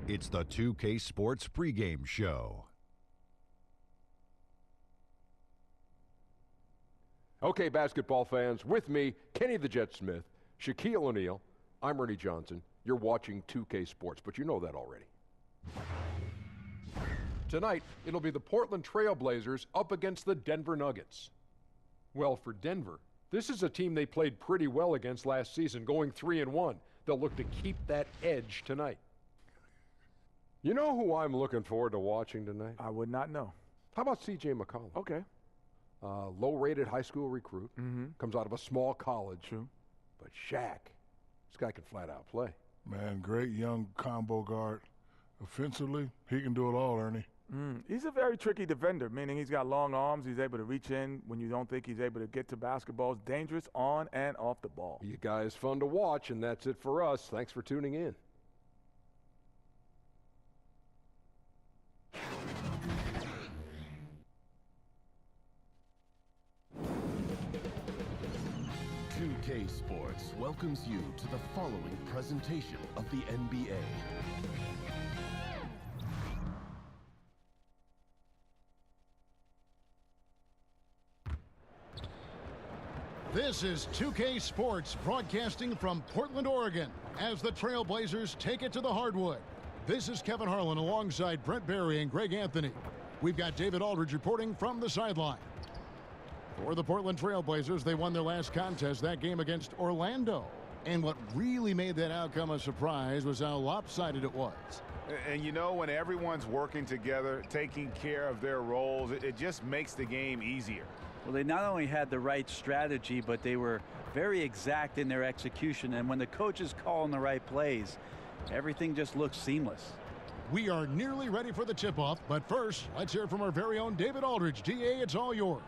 It's the 2K Sports pregame show. Okay, basketball fans, with me, Kenny the Jet Smith, Shaquille O'Neal, I'm Ernie Johnson. You're watching 2K Sports, but you know that already. Tonight, it'll be the Portland Trailblazers up against the Denver Nuggets. Well, for Denver, this is a team they played pretty well against last season, going 3-1. They'll look to keep that edge tonight. You know who I'm looking forward to watching tonight? I would not know. How about C.J. McCollum? Okay. Low-rated high school recruit, comes out of a small college. True. But Shaq, this guy can flat out play. Man, great young combo guard. Offensively, he can do it all, Ernie. He's a very tricky defender, meaning he's got long arms. He's able to reach in when you don't think he's able to get to basketballs. Dangerous on and off the ball. You guys fun to watch, and that's it for us. Thanks for tuning in. K Sports welcomes you to the following presentation of the NBA. This is 2K Sports broadcasting from Portland, Oregon, as the Trailblazers take it to the hardwood. This is Kevin Harlan alongside Brent Barry and Greg Anthony. We've got David Aldridge reporting from the sideline. For the Portland Trailblazers, they won their last contest, that game against Orlando. And what really made that outcome a surprise was how lopsided it was. And you know, when everyone's working together, taking care of their roles, it just makes the game easier. Well, they not only had the right strategy, but they were very exact in their execution. And when the coaches call in the right plays, everything just looks seamless. We are nearly ready for the tip-off, but first, let's hear from our very own David Aldridge. DA, it's all yours.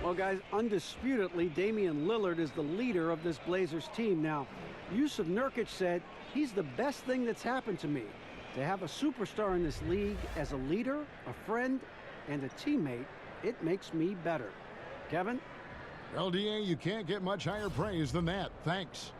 Well, guys, undisputedly, Damian Lillard is the leader of this Blazers team. Now, Yusuf Nurkic said, he's the best thing that's happened to me. To have a superstar in this league as a leader, a friend, and a teammate, it makes me better. Kevin? LDA, you can't get much higher praise than that. Thanks.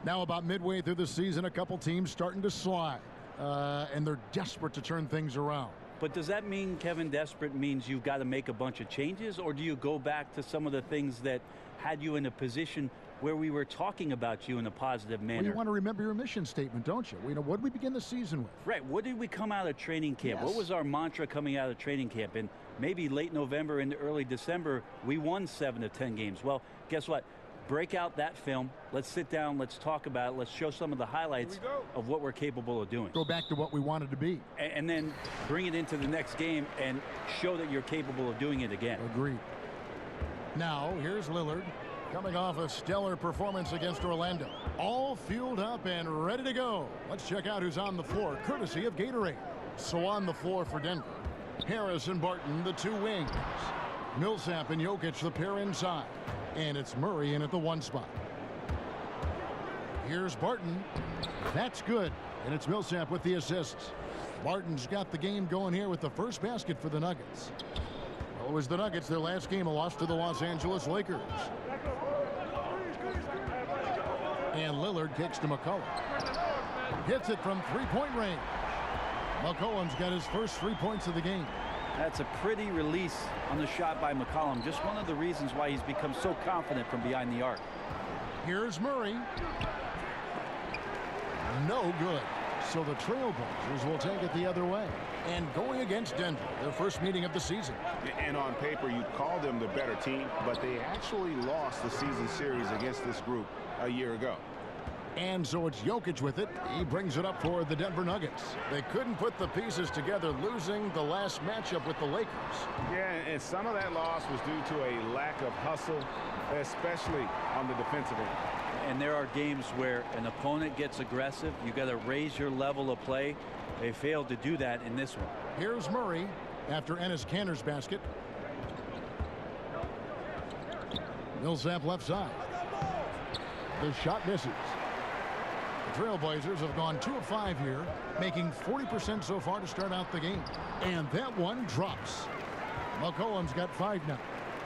Now, about midway through the season, a couple teams starting to slide, and they're desperate to turn things around. But does that mean, Kevin, desperate means you've got to make a bunch of changes, or do you go back to some of the things that had you in a position where we were talking about you in a positive manner? Well, you want to remember your mission statement, don't you? What did we begin the season with? Right. What did we come out of training camp? Yes. What was our mantra coming out of training camp? And maybe late November into early December, we won 7 of 10 games. Well, guess what? Break out that film. Let's sit down. Let's talk about it. Let's show some of the highlights of what we're capable of doing. Go back to what we wanted to be. And then bring it into the next game and show that you're capable of doing it again. Agreed. Now, here's Lillard coming off a stellar performance against Orlando. All fueled up and ready to go. Let's check out who's on the floor, courtesy of Gatorade. So on the floor for Denver, Harris and Barton, the two wings. Millsap and Jokic, the pair inside. And it's Murray in at the 1 spot. Here's Barton. That's good. And it's Millsap with the assists. Barton's got the game going here with the first basket for the Nuggets. Well, it was the Nuggets, their last game, a loss to the Los Angeles Lakers. And Lillard kicks to McCollum. Hits it from three-point range. McCollum's got his first 3 points of the game. That's a pretty release on the shot by McCollum. Just one of the reasons why he's become so confident from behind the arc. Here's Murray. No good. So the Trailblazers will take it the other way. And going against Denver, their first meeting of the season. And on paper, you'd call them the better team, but they actually lost the season series against this group a year ago. And so it's Jokic with it. He brings it up for the Denver Nuggets. They couldn't put the pieces together, losing the last matchup with the Lakers. Yeah, and some of that loss was due to a lack of hustle, especially on the defensive end. And there are games where an opponent gets aggressive. You got to raise your level of play. They failed to do that in this one. Here's Murray after Enes Kanter's basket. Millsap left side. The shot misses. The Trailblazers have gone 2 of 5 here, making 40% so far to start out the game. And that one drops. McCollum's got 5 now.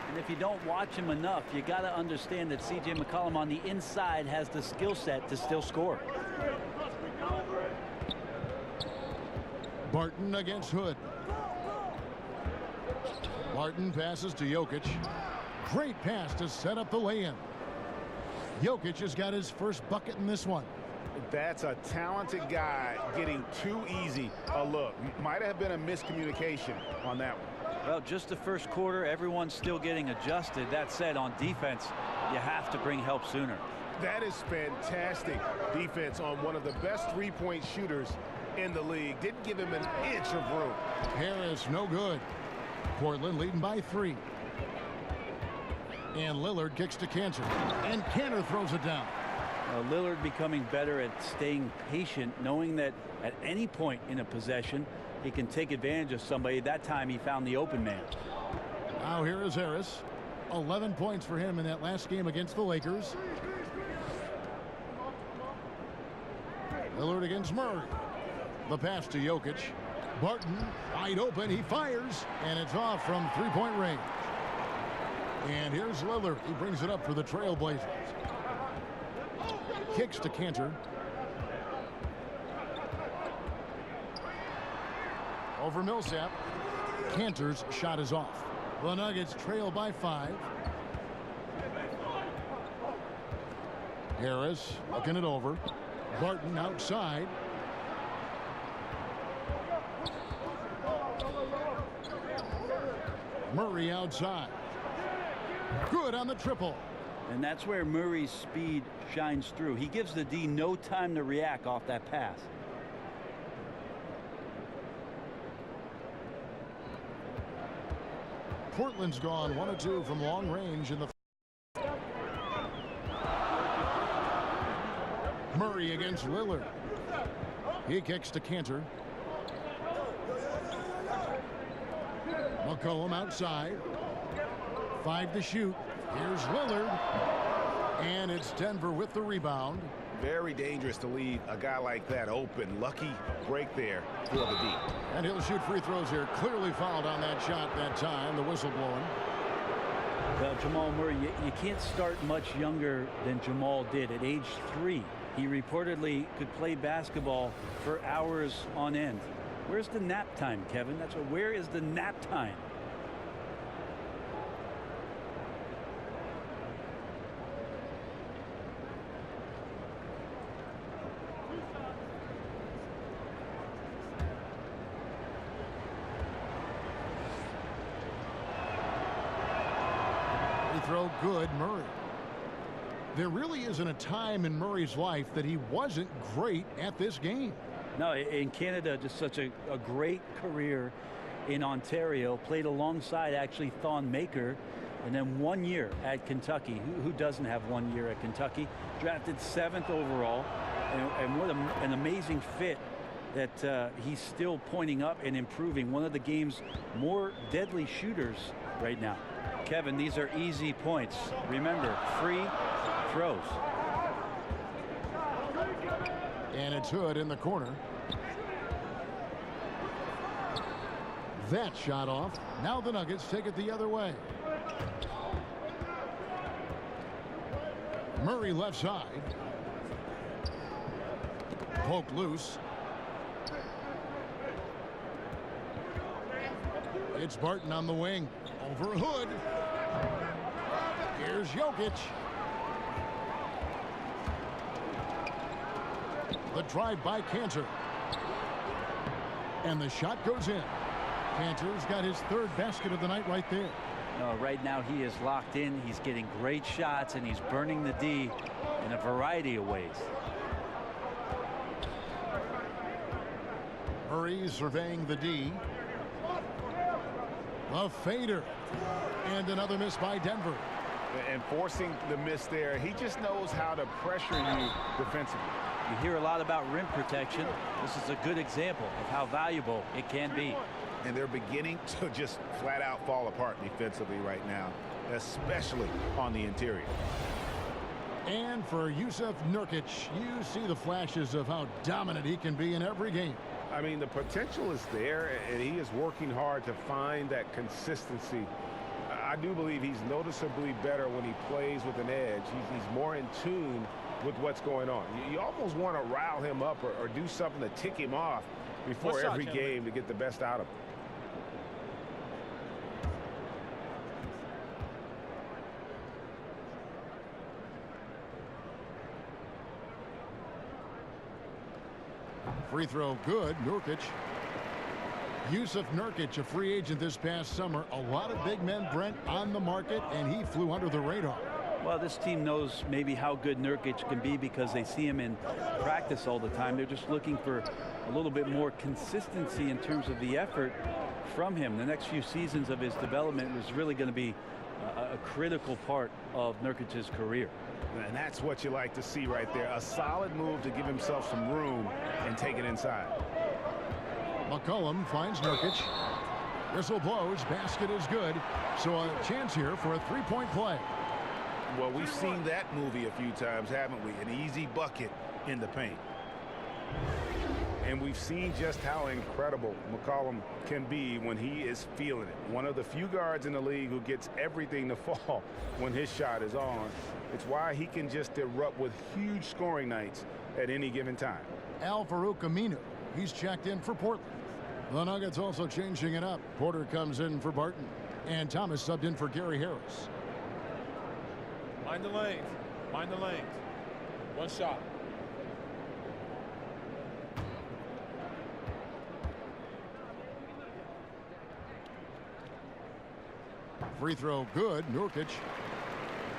And if you don't watch him enough, you got to understand that C.J. McCollum on the inside has the skill set to still score. Barton against Hood. Barton passes to Jokic. Great pass to set up the lay-in. Jokic has got his first bucket in this one. That's a talented guy getting too easy a look. Might have been a miscommunication on that one. Well, just the first quarter, everyone's still getting adjusted. That said, on defense, you have to bring help sooner. That is fantastic defense on one of the best three-point shooters in the league. Didn't give him an inch of room. Harris, no good. Portland leading by 3. And Lillard kicks to Cantor. And Cantor throws it down. Lillard becoming better at staying patient, knowing that at any point in a possession, he can take advantage of somebody. That time he found the open man. Now here is Harris. 11 points for him in that last game against the Lakers. Lillard against Murray. The pass to Jokic. Barton wide open. He fires. And it's off from three-point range. And here's Lillard. He brings it up for the Trailblazers. Kicks to Cantor. Over Millsap. Cantor's shot is off. The Nuggets trail by 5. Harris looking it over. Barton outside. Murray outside. Good on the triple. And that's where Murray's speed shines through. He gives the D no time to react off that pass. Portland's gone 1 of 2 from long range in the. Murray against Lillard. He kicks to Cantor. McCollum outside. 5 to shoot. Here's Lillard. And it's Denver with the rebound. Very dangerous to leave a guy like that open. Lucky break there for the D. And he'll shoot free throws here. Clearly fouled on that shot that time. The whistle blowing. Well, Jamal Murray, you can't start much younger than Jamal did. At age 3, he reportedly could play basketball for hours on end. Where's the nap time, Kevin? That's what. Where is the nap time? Throw good. Murray. There really isn't a time in Murray's life that he wasn't great at this game. No, in Canada, just such a great career in Ontario. Played alongside actually Thon Maker, and then 1 year at Kentucky. Who doesn't have 1 year at Kentucky? Drafted 7th overall, and what an amazing fit that he's still pointing up and improving. One of the game's more deadly shooters right now. Kevin, these are easy points. Remember, free throws. And it's Hood in the corner. That shot off. Now the Nuggets take it the other way. Murray left side. Poked loose. It's Barton on the wing. Over Hood. Here's Jokic. The drive by Cantor. And the shot goes in. Cantor's got his 3rd basket of the night right there. Right now he is locked in. He's getting great shots, and he's burning the D in a variety of ways. Murray surveying the D. A fader. And another miss by Denver. And forcing the miss there, he just knows how to pressure you defensively. You hear a lot about rim protection. This is a good example of how valuable it can be. And they're beginning to just flat out fall apart defensively right now, especially on the interior. And for Jusuf Nurkic, you see the flashes of how dominant he can be in every game. I mean, the potential is there, and he is working hard to find that consistency. I do believe he's noticeably better when he plays with an edge. He's more in tune with what's going on. You almost want to rile him up or do something to tick him off before every game to get the best out of him. Free throw good. Nurkic. Yusuf Nurkic, a free agent this past summer. A lot of big men, Brent, on the market, and he flew under the radar. Well, this team knows maybe how good Nurkic can be because they see him in practice all the time. They're just looking for a little bit more consistency in terms of the effort from him. The next few seasons of his development was really going to be a critical part of Nurkic's career. And that's what you like to see right there. A solid move to give himself some room and take it inside. McCollum finds Nurkic. Whistle blows. Basket is good. So a chance here for a three-point play. Well, we've seen that movie a few times, haven't we? An easy bucket in the paint. And we've seen just how incredible McCollum can be when he is feeling it. One of the few guards in the league who gets everything to fall when his shot is on. It's why he can just erupt with huge scoring nights at any given time. Al-Farouq Aminu, he's checked in for Portland. The Nuggets also changing it up. Porter comes in for Barton. And Thomas subbed in for Gary Harris. Mind the lanes. Mind the lanes. One shot. Free throw good. Nurkic.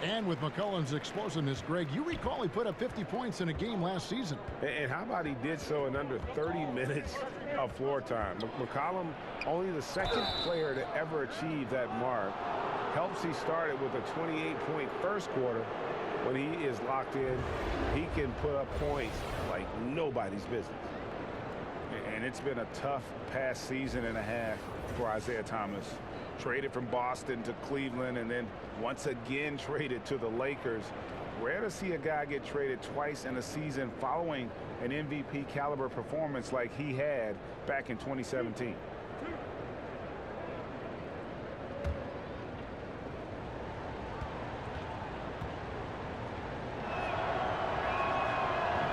And with McCollum's explosiveness, Greg, you recall he put up 50 points in a game last season. And how about he did so in under 30 minutes of floor time? McCollum, only the second player to ever achieve that mark. Helps he started with a 28-point first quarter. When he is locked in, he can put up points like nobody's business. And it's been a tough past season and a half for Isaiah Thomas. Traded from Boston to Cleveland and then once again traded to the Lakers. Rare to see a guy get traded twice in a season following an MVP caliber performance like he had back in 2017.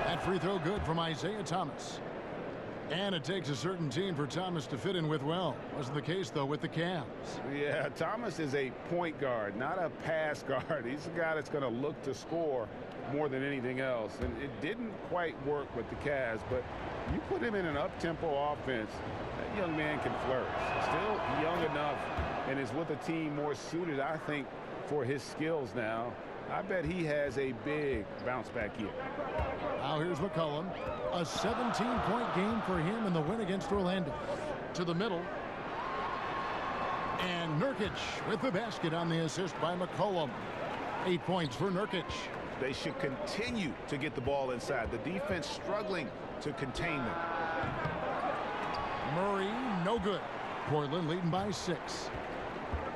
That free throw good from Isaiah Thomas. And it takes a certain team for Thomas to fit in with well. Wasn't the case, though, with the Cavs. Yeah, Thomas is a point guard, not a pass guard. He's a guy that's going to look to score more than anything else. And it didn't quite work with the Cavs, but you put him in an up-tempo offense, that young man can flourish. Still young enough and is with a team more suited, I think, for his skills now. I bet he has a big bounce-back year. Now here's McCollum. A 17-point game for him in the win against Orlando. To the middle. And Nurkic with the basket on the assist by McCollum. 8 points for Nurkic. They should continue to get the ball inside. The defense struggling to contain them. Murray, no good. Portland leading by 6.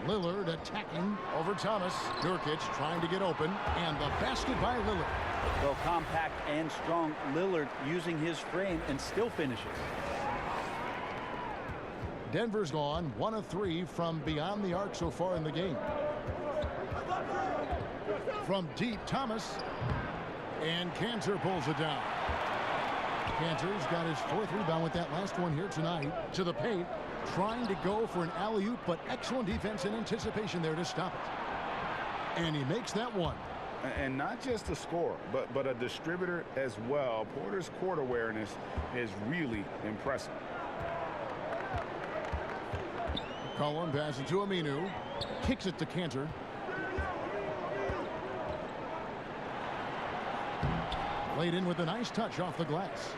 Lillard attacking over Thomas. Nurkic trying to get open. And the basket by Lillard. Well, compact and strong. Lillard using his frame and still finishes. Denver's gone 1 of 3 from beyond the arc so far in the game. From deep, Thomas. And Cantor pulls it down. Cantor's got his 4th rebound with that last one here tonight. To the paint. Trying to go for an alley-oop, but excellent defense and anticipation there to stop it. And he makes that one. And not just a scorer, but a distributor as well. Porter's court awareness is really impressive. Collin passes to Aminu. Kicks it to Cantor. Laid in with a nice touch off the glass.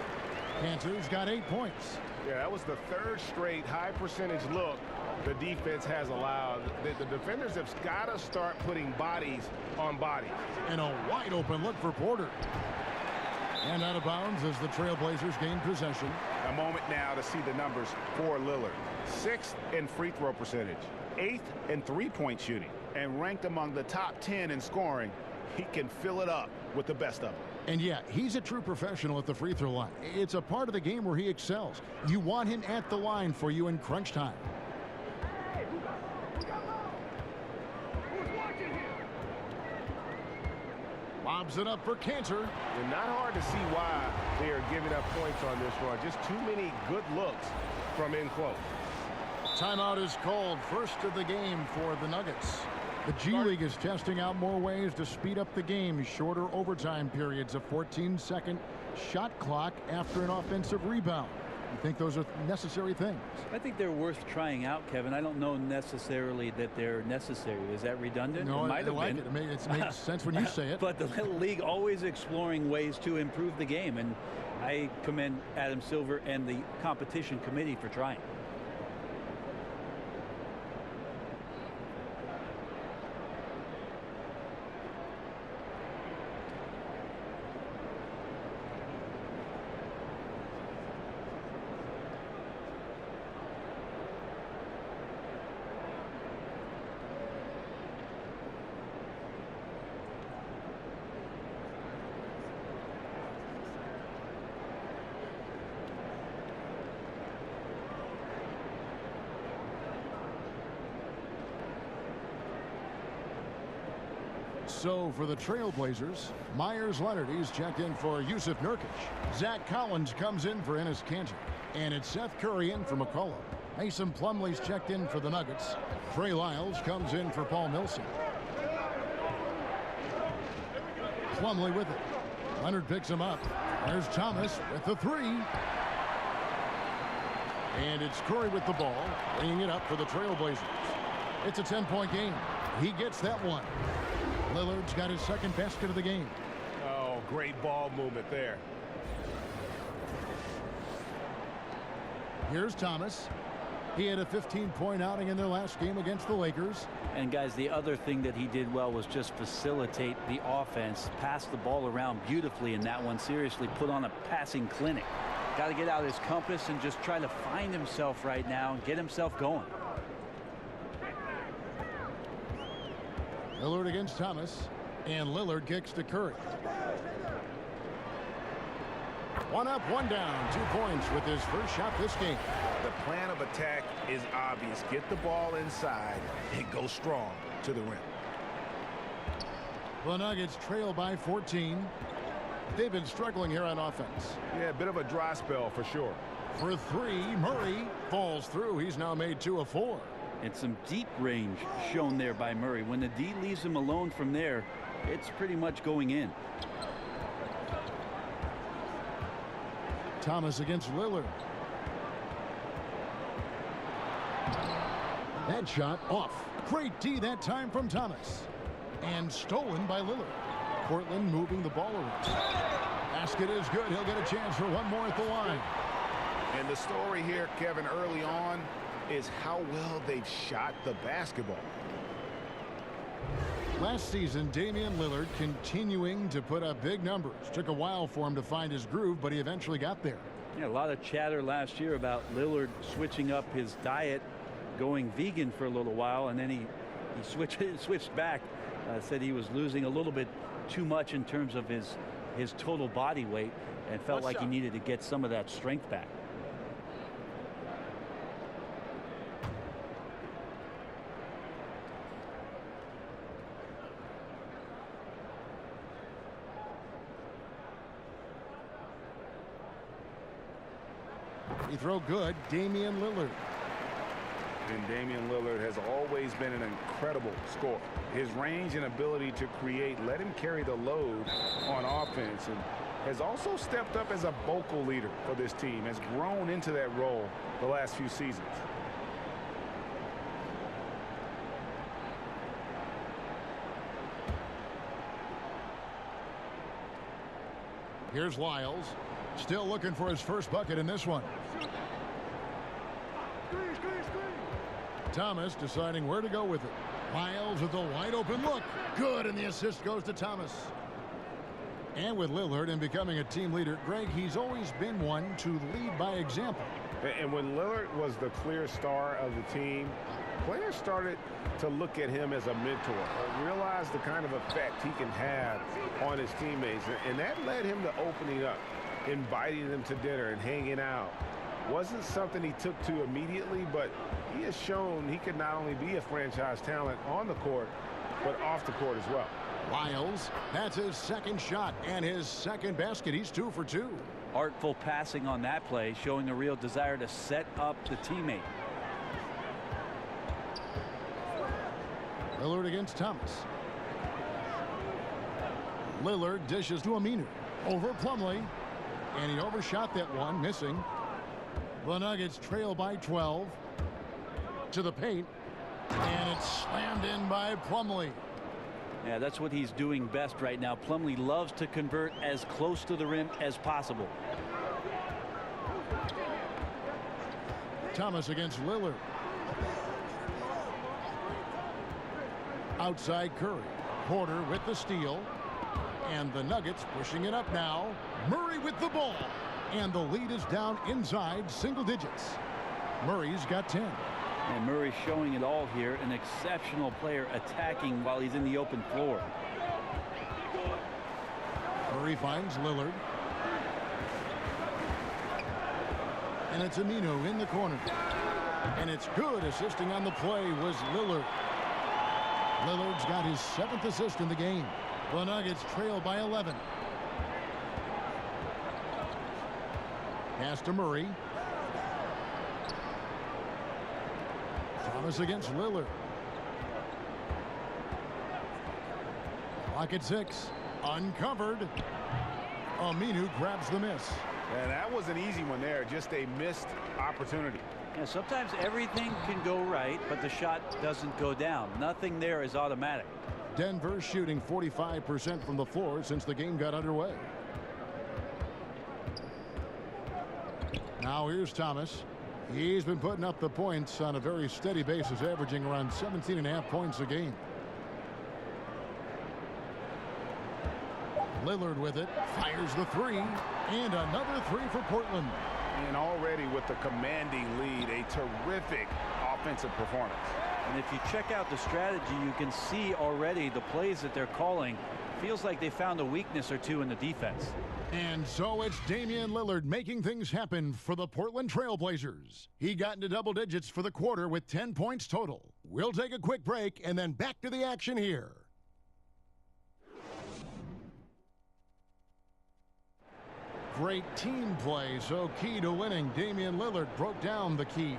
Cantor's got 8 points. Yeah, that was the 3rd straight high percentage look the defense has allowed. The defenders have got to start putting bodies on bodies. And a wide open look for Porter. And out of bounds as the Trailblazers gain possession. A moment now to see the numbers for Lillard. 6th in free throw percentage, 8th in three-point shooting, and ranked among the top 10 in scoring. He can fill it up with the best of them. And yeah, he's a true professional at the free throw line. It's a part of the game where he excels. You want him at the line for you in crunch time. Lobs it up for Cantor. And not hard to see why they are giving up points on this run. Just too many good looks from in close. Timeout is called, first of the game for the Nuggets. The G League is testing out more ways to speed up the game. Shorter overtime periods, a 14-second shot clock after an offensive rebound. You think those are necessary things? I think they're worth trying out, Kevin. I don't know necessarily that they're necessary. Is that redundant? No, it might have been. It makes sense when you say it. But the league always exploring ways to improve the game, and I commend Adam Silver and the competition committee for trying. So for the Trailblazers, Myers Leonard, he's checked in for Yusuf Nurkic. Zach Collins comes in for Enes Kanter. And it's Seth Curry in for McCollum. Mason Plumlee's checked in for the Nuggets. Trey Lyles comes in for Paul Millsap. Plumlee with it. Leonard picks him up. There's Thomas with the three. And it's Curry with the ball, bringing it up for the Trailblazers. It's a 10-point game. He gets that one. Lillard's got his second basket of the game. Oh, great ball movement there. Here's Thomas. He had a 15-point outing in their last game against the Lakers. And guys, the other thing that he did well was just facilitate the offense, pass the ball around beautifully in that one. Seriously, put on a passing clinic. Got to get out his compass and just try to find himself right now and get himself going. Lillard against Thomas, and Lillard kicks to Curry. One up, one down, 2 points with his first shot this game. The plan of attack is obvious. Get the ball inside and go strong to the rim. The Nuggets trail by 14. They've been struggling here on offense. Yeah, a bit of a dry spell for sure. For three, Murray falls through. He's now made 2 of 4. And some deep range shown there by Murray. When the D leaves him alone from there, it's pretty much going in. Thomas against Lillard. That shot off. Great D that time from Thomas. And stolen by Lillard. Portland moving the ball around. Basket is good. He'll get a chance for one more at the line. And the story here, Kevin, early on is how well they've shot the basketball. Last season, Damian Lillard continuing to put up big numbers. Took a while for him to find his groove, but he eventually got there. Yeah, a lot of chatter last year about Lillard switching up his diet, going vegan for a little while, and then he switched back. Said he was losing a little bit too much in terms of his total body weight, and felt like he needed to get some of that strength back. He throw good, Damian Lillard. And Damian Lillard has always been an incredible scorer. His range and ability to create let him carry the load on offense, and has also stepped up as a vocal leader for this team, has grown into that role the last few seasons. Here's Lyles, still looking for his first bucket in this one. Thomas deciding where to go with it. Lyles with a wide open look. Good, and the assist goes to Thomas. And with Lillard and becoming a team leader, Greg, he's always been one to lead by example. And when Lillard was the clear star of the team, players started to look at him as a mentor, realize the kind of effect he can have on his teammates. And that led him to opening up, inviting them to dinner and hanging out. Wasn't something he took to immediately, but he has shown he could not only be a franchise talent on the court, but off the court as well. Lyles, that's his second shot and his second basket. He's 2 for 2. Artful passing on that play, showing a real desire to set up the teammate. Lillard against Thomas. Lillard dishes to Aminu. Over Plumlee. And he overshot that one, missing. The Nuggets trail by 12. To the paint. And it's slammed in by Plumlee. Yeah, that's what he's doing best right now. Plumlee loves to convert as close to the rim as possible. Thomas against Lillard. Outside Curry. Porter with the steal. And the Nuggets pushing it up now. Murray with the ball. And the lead is down inside single digits. Murray's got 10. And Murray showing it all here. An exceptional player attacking while he's in the open floor. Murray finds Lillard. And it's Aminu in the corner. And it's good. Assisting on the play was Lillard. Lillard's got his 7th assist in the game. The Nuggets trail by 11. Pass to Murray. Thomas against Lillard. Clock at 6. Uncovered. Aminu grabs the miss. And that was an easy one there. Just a missed opportunity. Yeah, sometimes everything can go right, but the shot doesn't go down. Nothing there is automatic. Denver shooting 45% from the floor since the game got underway. Now here's Thomas. He's been putting up the points on a very steady basis, averaging around 17.5 points a game. Lillard with it, fires the 3, and another 3 for Portland. And already with the commanding lead, a terrific offensive performance. And if you check out the strategy, you can see already the plays that they're calling. Feels like they found a weakness or two in the defense. And so it's Damian Lillard making things happen for the Portland Trailblazers. He got into double digits for the quarter with 10 points total. We'll take a quick break and then back to the action here. Great team play, so key to winning. Damian Lillard broke down the keys.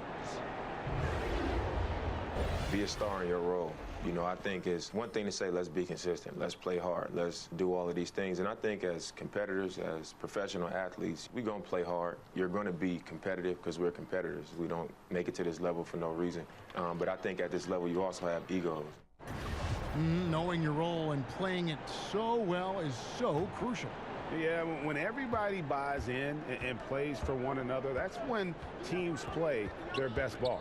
Be a star in your role. You know, I think it's one thing to say, let's be consistent, let's play hard, let's do all of these things. And I think as competitors, as professional athletes, we're going to play hard. You're going to be competitive because we're competitors. We don't make it to this level for no reason. But I think at this level, you also have egos. Knowing your role and playing it so well is so crucial. Yeah, when everybody buys in and plays for one another, that's when teams play their best ball.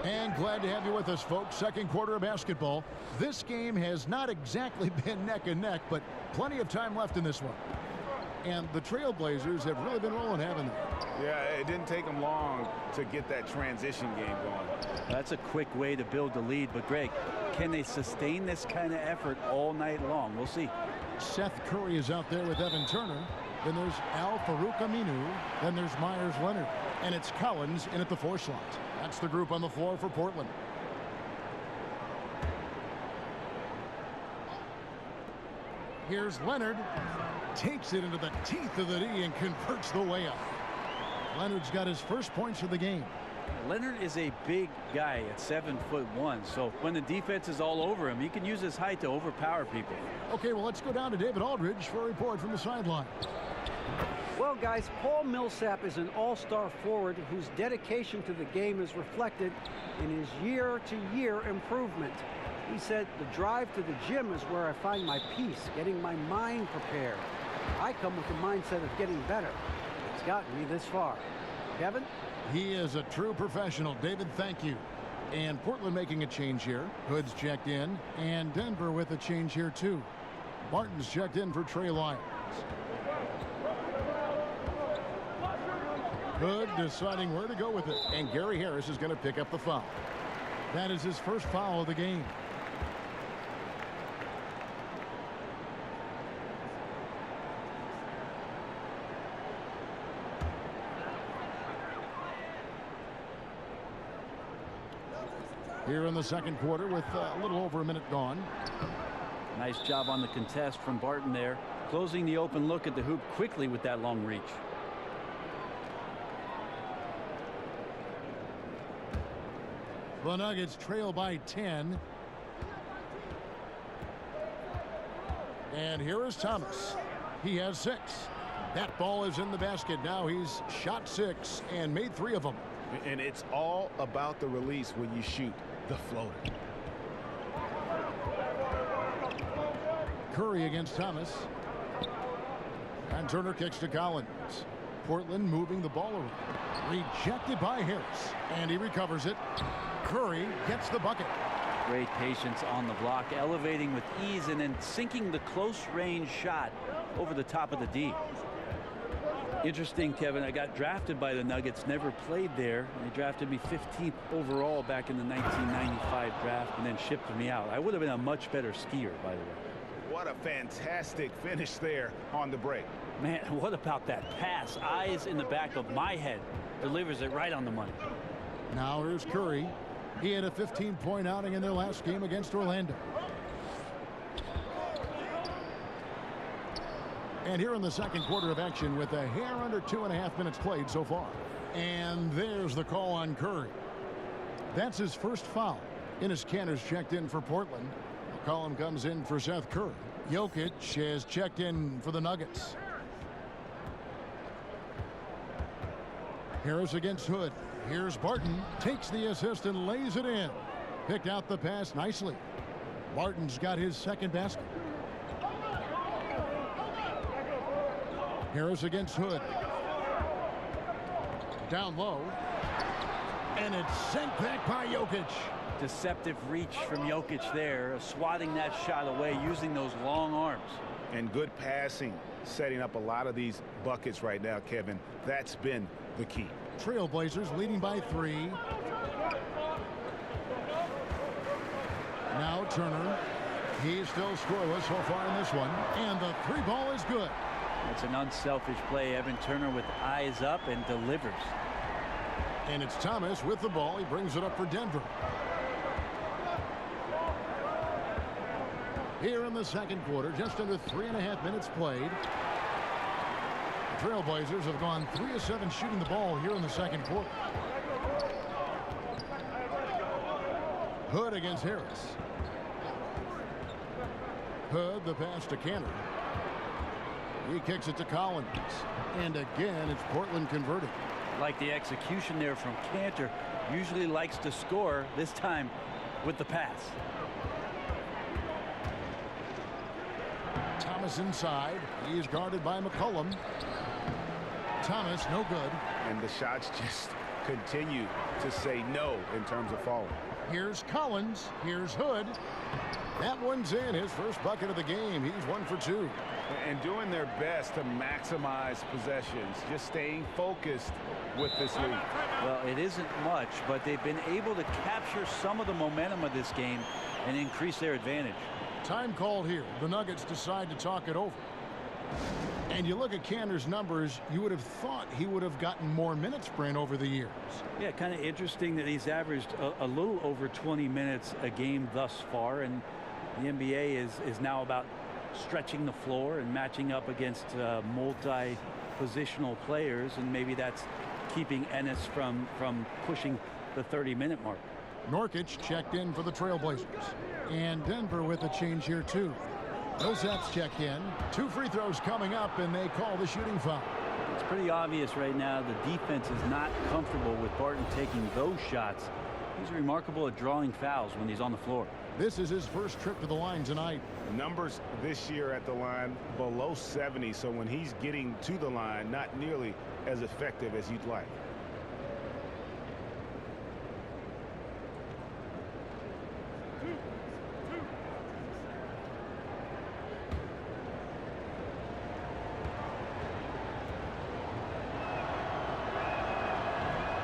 And glad to have you with us, folks. Second quarter of basketball. This game has not exactly been neck and neck, but plenty of time left in this one. And the Trailblazers have really been rolling, haven't they? Yeah, it didn't take them long to get that transition game going. That's a quick way to build the lead, but Greg, can they sustain this kind of effort all night long? We'll see. Seth Curry is out there with Evan Turner. Then there's Al-Farouq Aminu. Then there's Myers Leonard. And it's Collins in at the 4 slot. That's the group on the floor for Portland. Here's Leonard. Takes it into the teeth of the D and converts the layup. Leonard's got his first points of the game. Leonard is a big guy at 7'1", so when the defense is all over him, he can use his height to overpower people. Okay, well, let's go down to David Aldridge for a report from the sideline. Well, guys, Paul Millsap is an all-star forward whose dedication to the game is reflected in his year-to-year improvement. He said, the drive to the gym is where I find my peace, getting my mind prepared. I come with the mindset of getting better. It's gotten me this far. Kevin? He is a true professional. David, thank you. And Portland making a change here. Hood's checked in. And Denver with a change here, too. Martin's checked in for Trey Lyles. Hood deciding where to go with it. And Gary Harris is going to pick up the foul. That is his first foul of the game. Here in the second quarter with a little over a minute gone. Nice job on the contest from Barton there. Closing the open look at the hoop quickly with that long reach. The Nuggets trail by 10. And here is Thomas. He has 6. That ball is in the basket. Now he's shot 6 and made 3 of them. And it's all about the release when you shoot the floater. Curry against Thomas. And Turner kicks to Collins. Portland moving the ball around. Rejected by Harris. And he recovers it. Curry gets the bucket. Great patience on the block, elevating with ease and then sinking the close range shot over the top of the D. Interesting, Kevin, I got drafted by the Nuggets, never played there. They drafted me 15th overall back in the 1995 draft and then shipped me out. I would have been a much better skier, by the way. What a fantastic finish there on the break. Man, what about that pass? Eyes in the back of my head. Delivers it right on the money. Now here's Curry. He had a 15-point outing in their last game against Orlando. And here in the second quarter of action with a hair under 2.5 minutes played so far. And there's the call on Curry. That's his first foul. Enes Kanter's checked in for Portland. McCollum comes in for Seth Curry. Jokic has checked in for the Nuggets. Harris against Hood. Here's Barton. Takes the assist and lays it in. Picked out the pass nicely. Barton's got his second basket. Harris against Hood. Down low. And it's sent back by Jokic. Deceptive reach from Jokic there, swatting that shot away using those long arms. And good passing, setting up a lot of these buckets right now, Kevin. That's been the key. Trailblazers leading by 3. Now Turner. He's still scoreless so far in this one. And the 3 ball is good. It's an unselfish play. Evan Turner with eyes up and delivers. And it's Thomas with the ball. He brings it up for Denver. Here in the second quarter, just under 3.5 minutes played. The Trailblazers have gone 3 of 7 shooting the ball here in the second quarter. Hood against Harris. Hood, the pass to Kanter. He kicks it to Collins. And again, it's Portland converting. Like the execution there from Kanter. Usually likes to score, this time with the pass. Thomas inside. He's guarded by McCollum. Thomas, no good. And the shots just continue to say no in terms of falling. Here's Collins. Here's Hood. That one's in. His first bucket of the game. He's 1 for 2. And doing their best to maximize possessions. Just staying focused with this lead. Well, it isn't much, but they've been able to capture some of the momentum of this game and increase their advantage. Time called here. The Nuggets decide to talk it over. And you look at Kanter's numbers, you would have thought he would have gotten more minutes, Brent, over the years. Yeah, kind of interesting that he's averaged a little over 20 minutes a game thus far, and the NBA is now about stretching the floor and matching up against multi-positional players, and maybe that's keeping Enes from pushing the 30-minute mark. Nurkic checked in for the Trailblazers. And Denver with a change here, too. Millsap's checked in. 2 free throws coming up, and they call the shooting foul. It's pretty obvious right now the defense is not comfortable with Barton taking those shots. He's remarkable at drawing fouls when he's on the floor. This is his first trip to the line tonight. Numbers this year at the line below 70, so when he's getting to the line, not nearly as effective as you'd like.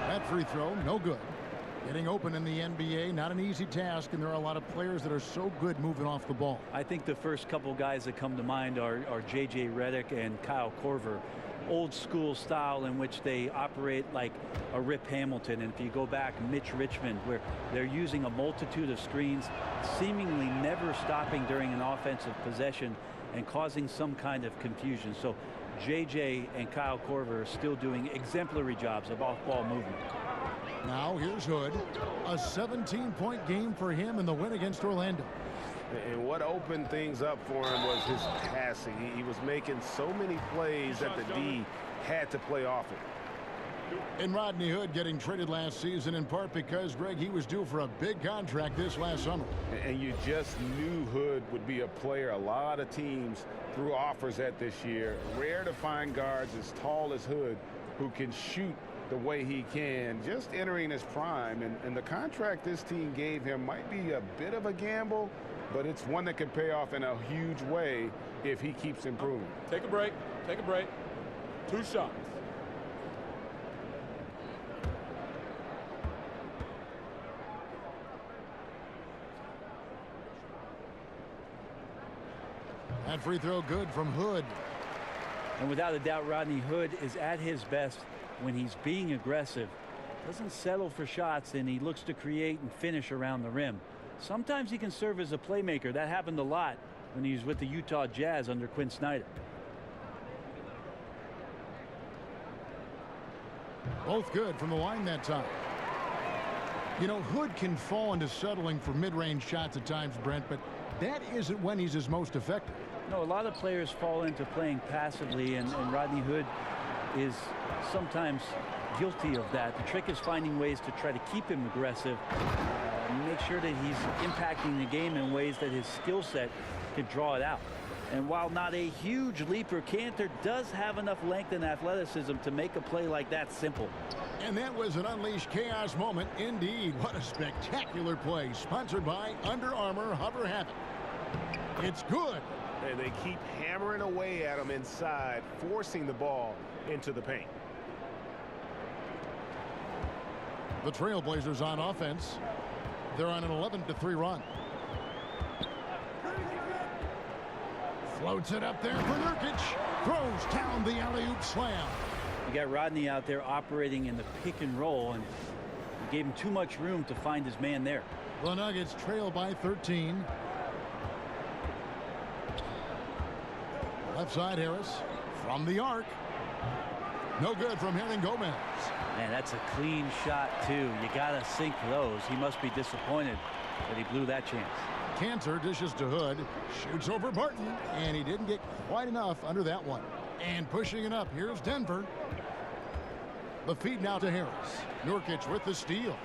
That free throw, no good. Getting open in the NBA, not an easy task, and there are a lot of players that are so good moving off the ball. I think the first couple guys that come to mind are J.J. Redick and Kyle Korver. old school style in which they operate like a Rip Hamilton. And if you go back, Mitch Richmond, where they're using a multitude of screens, seemingly never stopping during an offensive possession and causing some kind of confusion. So JJ and Kyle Korver are still doing exemplary jobs of off-ball movement. Now here's Hood. A 17-point game for him in the win against Orlando. And what opened things up for him was his passing. He was making so many plays that the D had to play off it. And Rodney Hood getting traded last season in part because, Greg, he was due for a big contract this last summer. And you just knew Hood would be a player a lot of teams threw offers at this year. Rare to find guards as tall as Hood who can shoot the way he can, just entering his prime. And the contract this team gave him might be a bit of a gamble, but it's one that can pay off in a huge way if he keeps improving. Take a break. Take a break. 2 shots. That free throw good from Hood. And without a doubt, Rodney Hood is at his best when he's being aggressive. Doesn't settle for shots, and he looks to create and finish around the rim. Sometimes he can serve as a playmaker. That happened a lot when he was with the Utah Jazz under Quinn Snyder. Both good from the line that time. You know, Hood can fall into settling for mid-range shots at times, Brent, but that isn't when he's his most effective. No, a lot of players fall into playing passively, and Rodney Hood is sometimes guilty of that. The trick is finding ways to try to keep him aggressive, make sure that he's impacting the game in ways that his skill set can draw it out. And while not a huge leaper, Cantor does have enough length and athleticism to make a play like that simple. And that was an unleashed chaos moment indeed. What a spectacular play, sponsored by Under Armour Hover Havoc. It's good. And they keep hammering away at him inside, forcing the ball into the paint. The Trailblazers on offense. They're on an 11-3 run. Floats it up there for Nurkic. Throws down the alley-oop slam. You got Rodney out there operating in the pick and roll, and he gave him too much room to find his man there. The Nuggets trail by 13. Left side Harris from the arc. No good from Hernan Gomez. Man, that's a clean shot, too. You got to sink those. He must be disappointed that he blew that chance. Cantor dishes to Hood. Shoots over Barton. And he didn't get quite enough under that one. And pushing it up. Here's Denver. The feed now to Harris. Nurkic with the steal.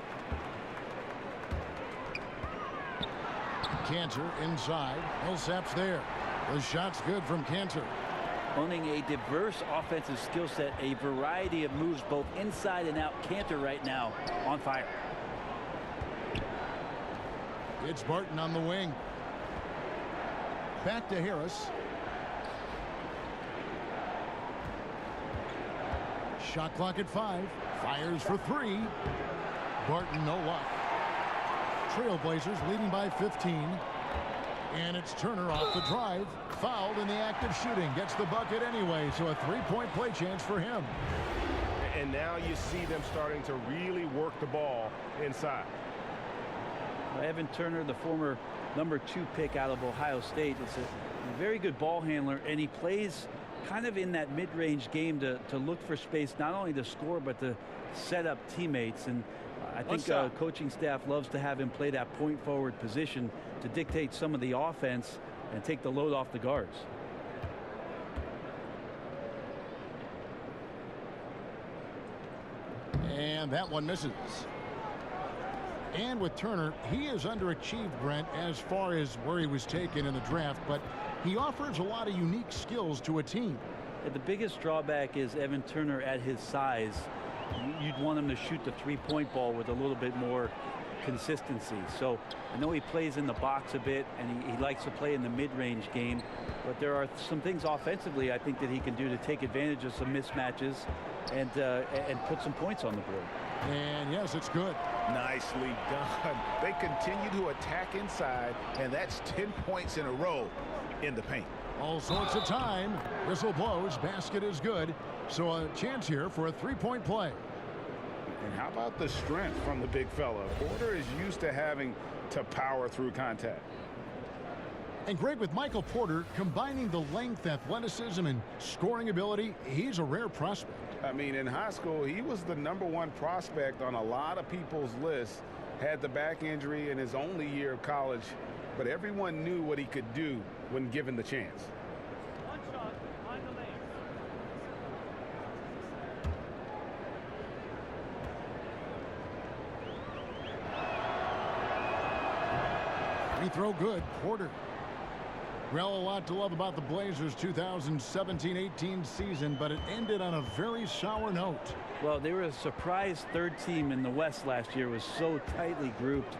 Cantor inside. Millsap's there. The shot's good from Cantor. Owning a diverse offensive skill set, a variety of moves both inside and out. Cantor right now on fire. It's Barton on the wing. Back to Harris. Shot clock at 5. Fires for 3. Barton no luck. Trailblazers leading by 15. And it's Turner off the drive. Fouled in the act of shooting. Gets the bucket anyway, so a 3-point play chance for him. And now you see them starting to really work the ball inside. Evan Turner, the former #2 pick out of Ohio State, is a very good ball handler, and he plays kind of in that mid-range game to look for space, not only to score, but to set up teammates. And I think coaching staff loves to have him play that point forward position to dictate some of the offense and take the load off the guards. And that one misses. And with Turner, he has underachieved, Brent, as far as where he was taken in the draft, but he offers a lot of unique skills to a team. The biggest drawback is Evan Turner at his size. You'd want him to shoot the three-point ball with a little bit more consistency. So I know he plays in the box a bit, and he likes to play in the mid-range game, but there are some things offensively I think that he can do to take advantage of some mismatches and put some points on the board. And yes, it's good. Nicely done. They continue to attack inside, and that's 10 points in a row in the paint. All sorts of time. Whistle blows. Basket is good. So a chance here for a three-point play. And how about the strength from the big fella? Porter is used to having to power through contact. And Greg, with Michael Porter combining the length, athleticism, and scoring ability, he's a rare prospect. I mean, in high school, he was the #1 prospect on a lot of people's lists. Had the back injury in his only year of college, but everyone knew what he could do when given the chance. One shot, behind the lane. Free throw good. Porter. Well, a lot to love about the Blazers' 2017-18 season, but it ended on a very sour note. Well, they were a surprise third team in the West last year. It was so tightly grouped.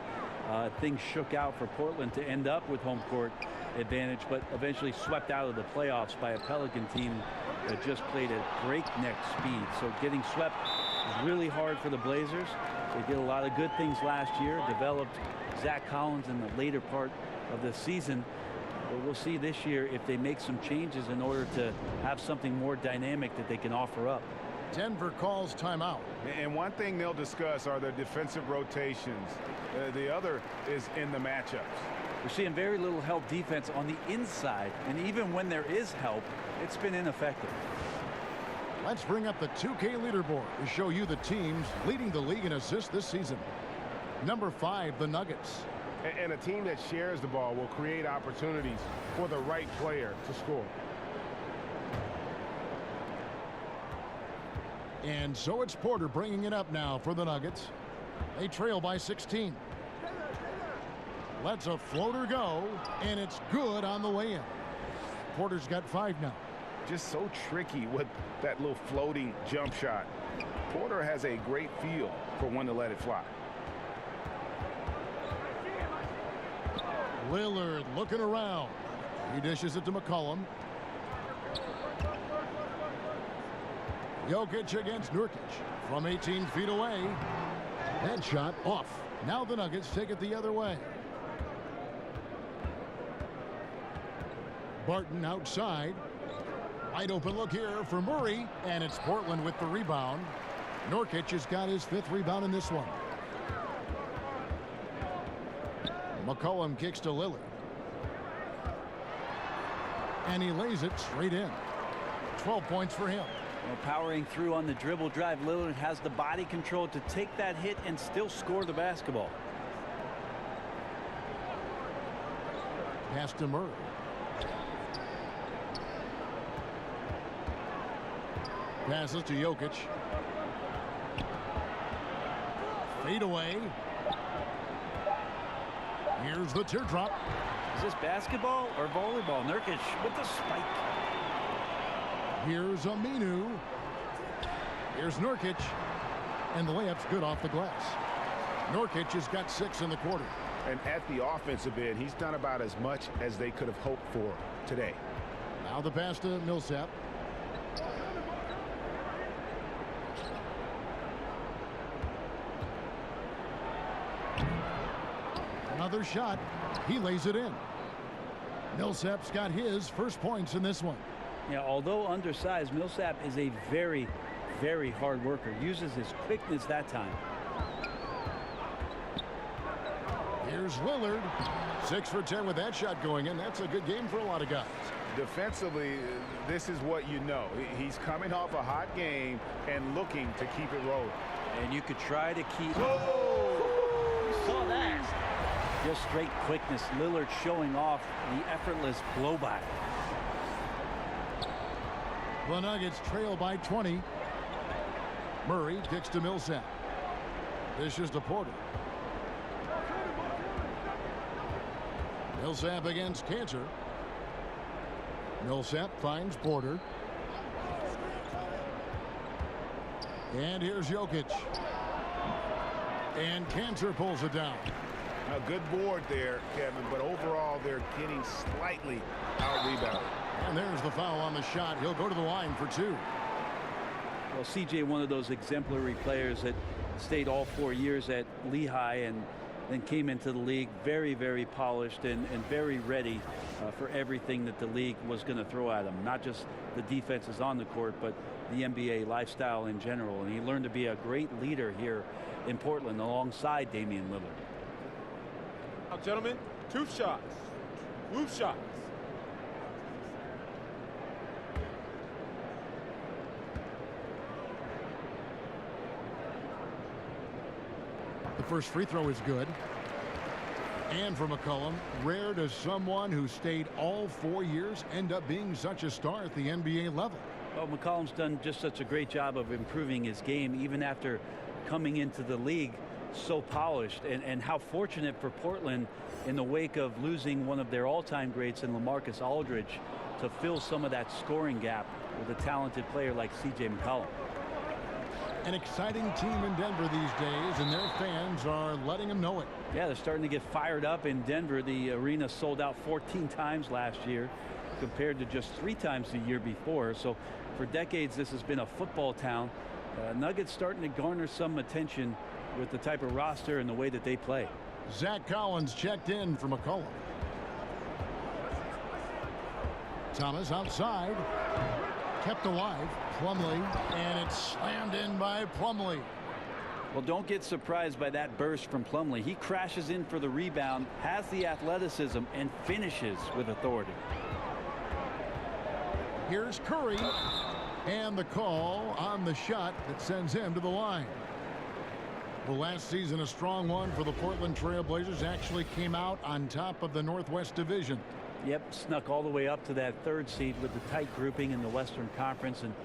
Things shook out for Portland to end up with home court advantage, but eventually swept out of the playoffs by a Pelican team that just played at breakneck speed. So getting swept is really hard for the Blazers. They did a lot of good things last year, developed Zach Collins in the later part of the season. But we'll see this year if they make some changes in order to have something more dynamic that they can offer up. Denver calls timeout. And one thing they'll discuss are their defensive rotations. The other is in the matchups. We're seeing very little help defense on the inside, and even when there is help, it's been ineffective. Let's bring up the 2K leaderboard to show you the teams leading the league in assists this season. Number 5, the Nuggets. And a team that shares the ball will create opportunities for the right player to score. And so it's Porter bringing it up now for the Nuggets. They trail by 16. Lets a floater go, and it's good on the way in. Porter's got 5 now. Just so tricky with that little floating jump shot. Porter has a great feel for when to let it fly. Lillard looking around. He dishes it to McCollum. Jokic against Nurkic from 18 feet away. That shot off. Now the Nuggets take it the other way. Barton outside. Wide open look here for Murray, and it's Portland with the rebound. Nurkic has got his 5th rebound in this one. McCollum kicks to Lillard. And he lays it straight in. 12 points for him. Well, powering through on the dribble drive, Lillard has the body control to take that hit and still score the basketball. Pass to Murray. Passes to Jokic. Fade away. Here's the teardrop. Is this basketball or volleyball? Nurkic with the spike. Here's Aminu. Here's Nurkic. And the layup's good off the glass. Nurkic has got 6 in the quarter. And at the offensive end, he's done about as much as they could have hoped for today. Now the pass to Millsap. Another shot. He lays it in. Millsap's got his first points in this one. Yeah, although undersized, Millsap is a very, very hard worker. Uses his quickness that time. Here's Lillard. 6 for 10 with that shot going in. That's a good game for a lot of guys. Defensively, this is what you know. He's coming off a hot game and looking to keep it rolling. And you could try to keep... Whoa! You saw that. Just straight quickness. Lillard showing off the effortless blow-by. The Nuggets trail by 20. Murray kicks to Millsap. Dishes to Porter. Millsap against Cantor. Millsap finds Porter. And here's Jokic. And Cantor pulls it down. A good board there, Kevin, but overall they're getting slightly out-rebounded. And there's the foul on the shot. He'll go to the line for 2. Well, CJ, one of those exemplary players that stayed all 4 years at Lehigh and then came into the league very, very polished and very ready for everything that the league was going to throw at him. Not just the defenses on the court, but the NBA lifestyle in general. And he learned to be a great leader here in Portland alongside Damian Lillard. Now, gentlemen, 2 shots. 2 shots. The first free throw is good. And for McCollum, rare does someone who stayed all 4 years end up being such a star at the NBA level. Well, McCollum's done just such a great job of improving his game, even after coming into the league so polished. And how fortunate for Portland in the wake of losing one of their all-time greats in LaMarcus Aldridge to fill some of that scoring gap with a talented player like C.J. McCollum. An exciting team in Denver these days, and their fans are letting them know it. Yeah, they're starting to get fired up in Denver. The arena sold out 14 times last year compared to just 3 times the year before. So for decades, this has been a football town. Nuggets starting to garner some attention with the type of roster and the way that they play. Zach Collins checked in for McCollum. Thomas outside. Kept alive. Plumlee, and it's slammed in by Plumlee. Well, don't get surprised by that burst from Plumlee. He crashes in for the rebound, has the athleticism, and finishes with authority. Here's Curry, and the call on the shot that sends him to the line. Well, last season, a strong one for the Portland Trailblazers, actually came out on top of the Northwest Division. Yep, snuck all the way up to that 3rd seed with the tight grouping in the Western Conference, and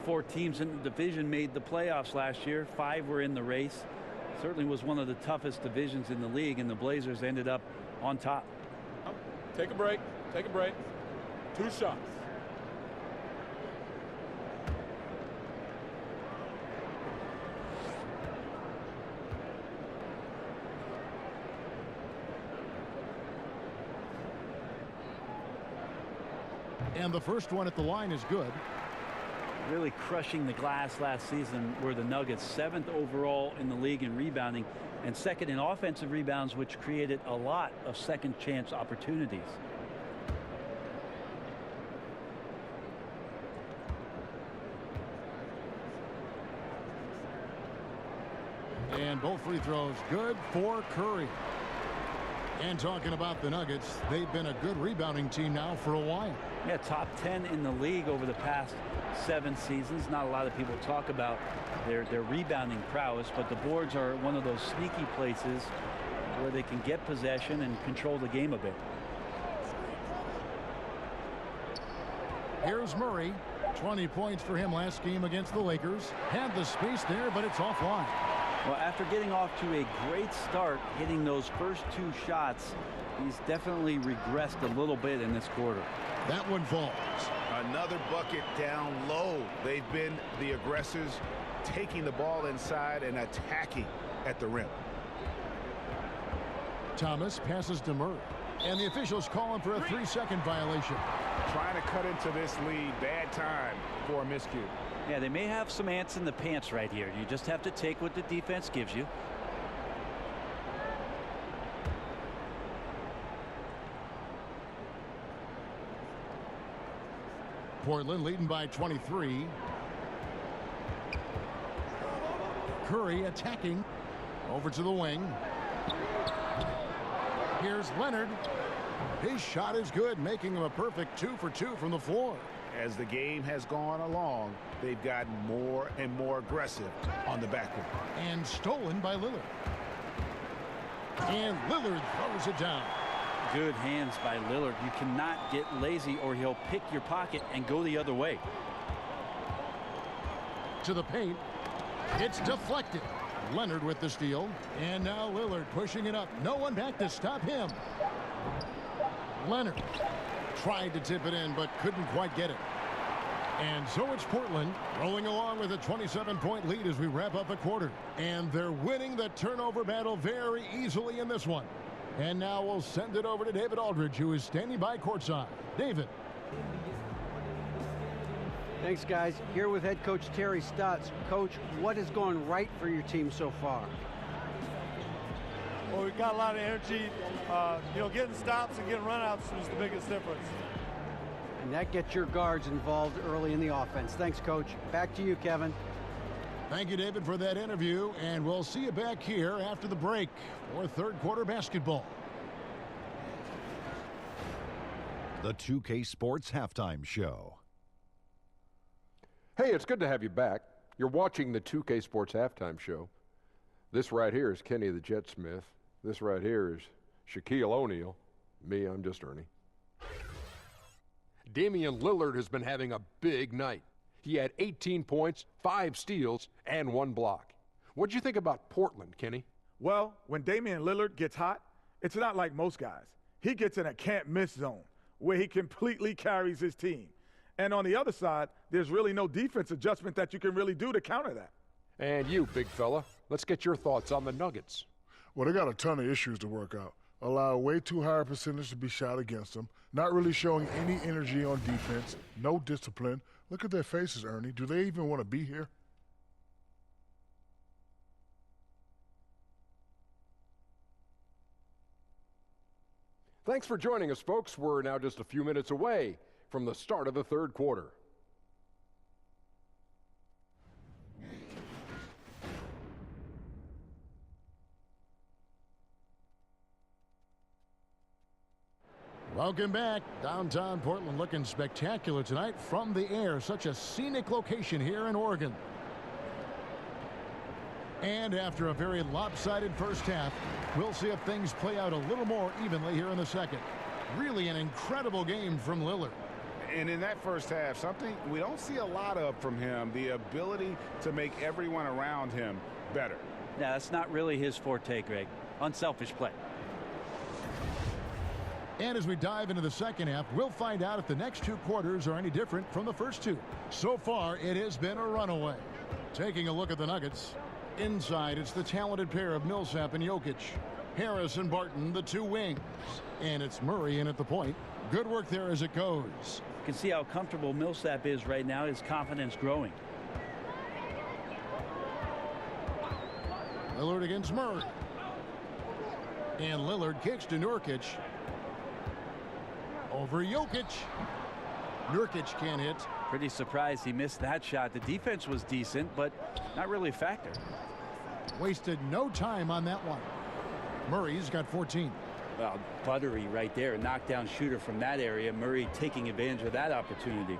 4 teams in the division made the playoffs last year. 5 were in the race. Certainly was one of the toughest divisions in the league, and the Blazers ended up on top. Take a break. Take a break. 2 shots. And the first one at the line is good. Really crushing the glass last season were the Nuggets, 7th overall in the league in rebounding and 2nd in offensive rebounds, which created a lot of second chance opportunities. And both free throws good for Curry. And talking about the Nuggets, they've been a good rebounding team now for a while. Yeah, top 10 in the league over the past 7 seasons. Not a lot of people talk about their rebounding prowess, but the boards are one of those sneaky places where they can get possession and control the game a bit. Here's Murray. 20 points for him last game against the Lakers. Had the space there, but it's offline. Well, after getting off to a great start, hitting those first 2 shots, he's definitely regressed a little bit in this quarter. That one falls. Another bucket down low. They've been the aggressors, taking the ball inside and attacking at the rim. Thomas passes to Murray. And the officials call him for a 3-second violation. Trying to cut into this lead. Bad time for a miscue. Yeah, they may have some ants in the pants right here. You just have to take what the defense gives you. Portland leading by 23. Curry attacking. Over to the wing. Here's Leonard. His shot is good, making him a perfect 2 for 2 from the floor. As the game has gone along, they've gotten more and more aggressive on the backcourt. And stolen by Lillard. And Lillard throws it down. Good hands by Lillard. You cannot get lazy or he'll pick your pocket and go the other way. To the paint. It's deflected. Leonard with the steal. And now Lillard pushing it up. No one back to stop him. Leonard tried to tip it in, but couldn't quite get it. And so it's Portland rolling along with a 27-point lead as we wrap up the quarter. And they're winning the turnover battle very easily in this one. And now we'll send it over to David Aldridge, who is standing by courtside. David. Thanks, guys. Here with head coach Terry Stotts. Coach, what has gone right for your team so far? but we've got a lot of energy. Getting stops and getting runouts was the biggest difference. And that gets your guards involved early in the offense. Thanks, Coach. Back to you, Kevin. Thank you, David, for that interview, and we'll see you back here after the break for third quarter basketball. The 2K Sports Halftime Show. Hey, it's good to have you back. You're watching the 2K Sports Halftime Show. This right here is Kenny the Jet Smith. This right here is Shaquille O'Neal. Me, I'm just Ernie. Damian Lillard has been having a big night. He had 18 points, 5 steals, and 1 block. What'd you think about Portland, Kenny? Well, when Damian Lillard gets hot, it's not like most guys. He gets in a can't-miss zone where he completely carries his team. And on the other side, there's really no defense adjustment that you can really do to counter that. And you, big fella, let's get your thoughts on the Nuggets. Well, they got a ton of issues to work out. Allow way too high a percentage to be shot against them. Not really showing any energy on defense. No discipline. Look at their faces, Ernie. Do they even want to be here? Thanks for joining us, folks. We're now just a few minutes away from the start of the third quarter. Welcome back. Downtown Portland looking spectacular tonight from the air. Such a scenic location here in Oregon. And after a very lopsided first half, we'll see if things play out a little more evenly here in the second. Really an incredible game from Lillard. And in that first half, something we don't see a lot of from him, the ability to make everyone around him better. Yeah, that's not really his forte, Greg. Unselfish play. And as we dive into the second half, we'll find out if the next 2 quarters are any different from the first 2. So far, it has been a runaway. Taking a look at the Nuggets. Inside, it's the talented pair of Millsap and Jokic. Harris and Barton, the 2 wings. And it's Murray in at the point. Good work there as it goes. You can see how comfortable Millsap is right now. His confidence growing. Lillard against Murray. And Lillard kicks to Nurkic. Over Jokic. Nurkic can't hit. Pretty surprised he missed that shot. The defense was decent, but not really a factor. Wasted no time on that one. Murray's got 14. Well, buttery right there. A knockdown shooter from that area. Murray taking advantage of that opportunity.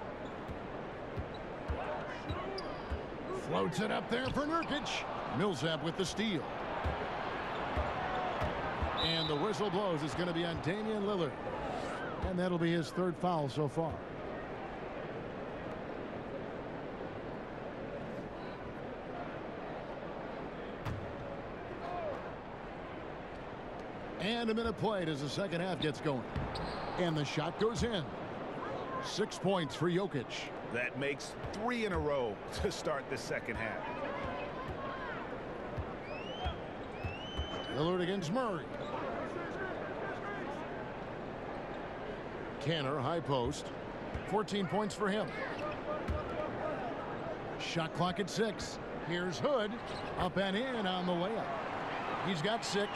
Floats it up there for Nurkic. Millsap with the steal. And the whistle blows. It's going to be on Damian Lillard. And that'll be his 3rd foul so far. And a minute played as the second half gets going. And the shot goes in. 6 points for Jokic. That makes 3 in a row to start the second half. Lillard against Murray. Canner, high post. 14 points for him. Shot clock at 6. Here's Hood. Up and in on the layup. He's got 6.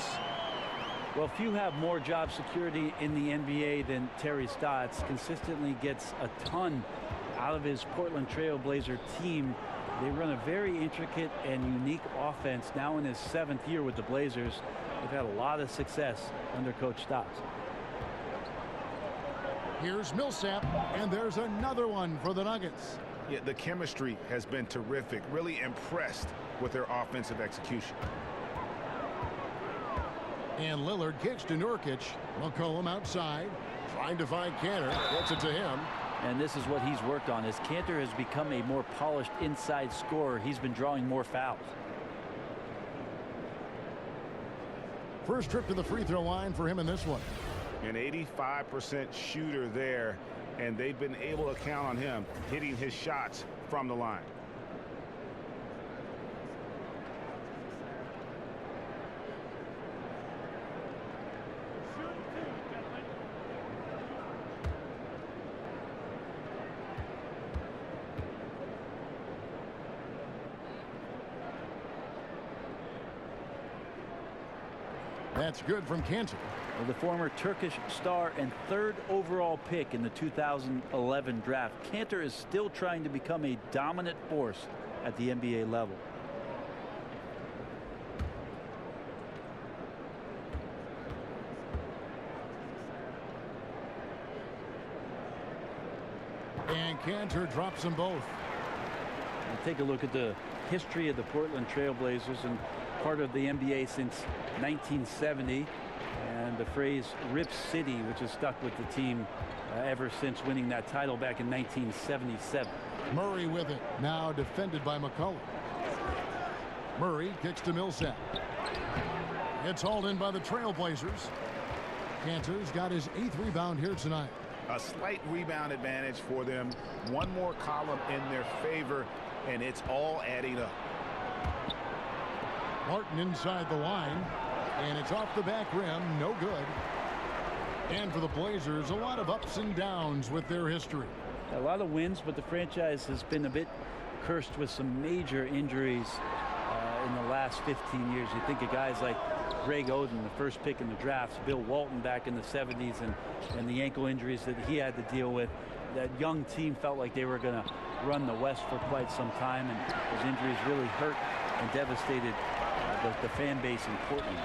Well, few have more job security in the NBA than Terry Stotts. Consistently gets a ton out of his Portland Trailblazer team. They run a very intricate and unique offense now in his 7th year with the Blazers. They've had a lot of success under Coach Stotts. Here's Millsap, and there's another one for the Nuggets. Yeah, the chemistry has been terrific. Really impressed with their offensive execution. And Lillard kicks to Nurkic. McCollum outside, trying to find Canner. Gets it to him. And this is what he's worked on. As Cantor has become a more polished inside scorer, he's been drawing more fouls. First trip to the free throw line for him in this one. An 85% shooter there, and they've been able to count on him hitting his shots from the line. That's good from Cantor. Well, the former Turkish star and 3rd overall pick in the 2011 draft, Cantor is still trying to become a dominant force at the NBA level. And Cantor drops them both. We'll take a look at the history of the Portland Trailblazers, and part of the NBA since 1970. And the phrase Rip City, which has stuck with the team ever since winning that title back in 1977. Murray with it. Now defended by McCollum. Murray kicks to Millsap. It's hauled in by the Trailblazers. Cantor's got his 8th rebound here tonight. A slight rebound advantage for them. One more column in their favor, and it's all adding up. Martin inside the line, and it's off the back rim. No good. And for the Blazers, a lot of ups and downs with their history. A lot of wins, but the franchise has been a bit cursed with some major injuries in the last 15 years. You think of guys like Greg Oden, the first pick in the draft, Bill Walton back in the 70s, and the ankle injuries that he had to deal with. That young team felt like they were going to run the West for quite some time, and those injuries really hurt and devastated the fan base in Portland.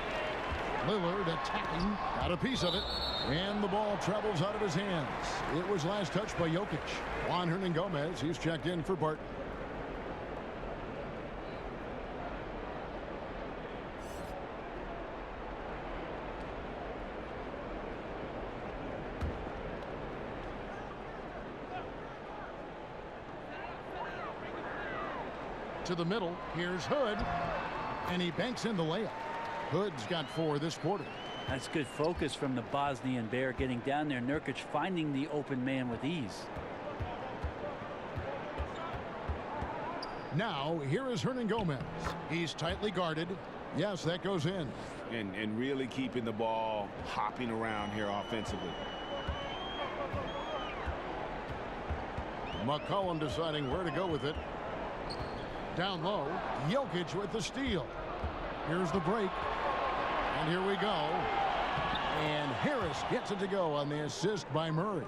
Lillard attacking, got a piece of it, and the ball travels out of his hands. It was last touched by Jokic. Juan Hernangomez, he's checked in for Barton. To the middle, here's Hood, and he banks in the layup. Hood's got 4 this quarter. That's good focus from the Bosnian Bear, getting down there. Nurkic finding the open man with ease. Now, here is Hernangomez. He's tightly guarded. Yes, that goes in. And really keeping the ball hopping around here offensively. McCollum deciding where to go with it. Down low, Jokic with the steal. Here's the break. And here we go. And Harris gets it to go on the assist by Murray.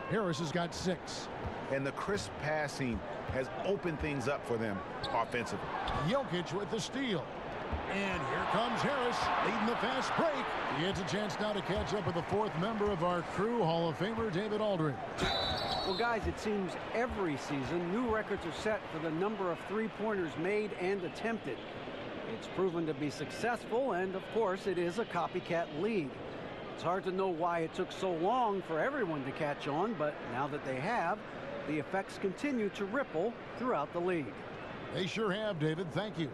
Harris has got 6. And the crisp passing has opened things up for them offensively. Jokic with the steal. And here comes Harris leading the fast break. He gets a chance now to catch up with the 4th member of our crew, Hall of Famer David Aldridge. Well, guys, it seems every season new records are set for the number of three-pointers made and attempted. It's proven to be successful, and of course it is a copycat league. It's hard to know why it took so long for everyone to catch on, but now that they have, the effects continue to ripple throughout the league. They sure have, David. Thank you.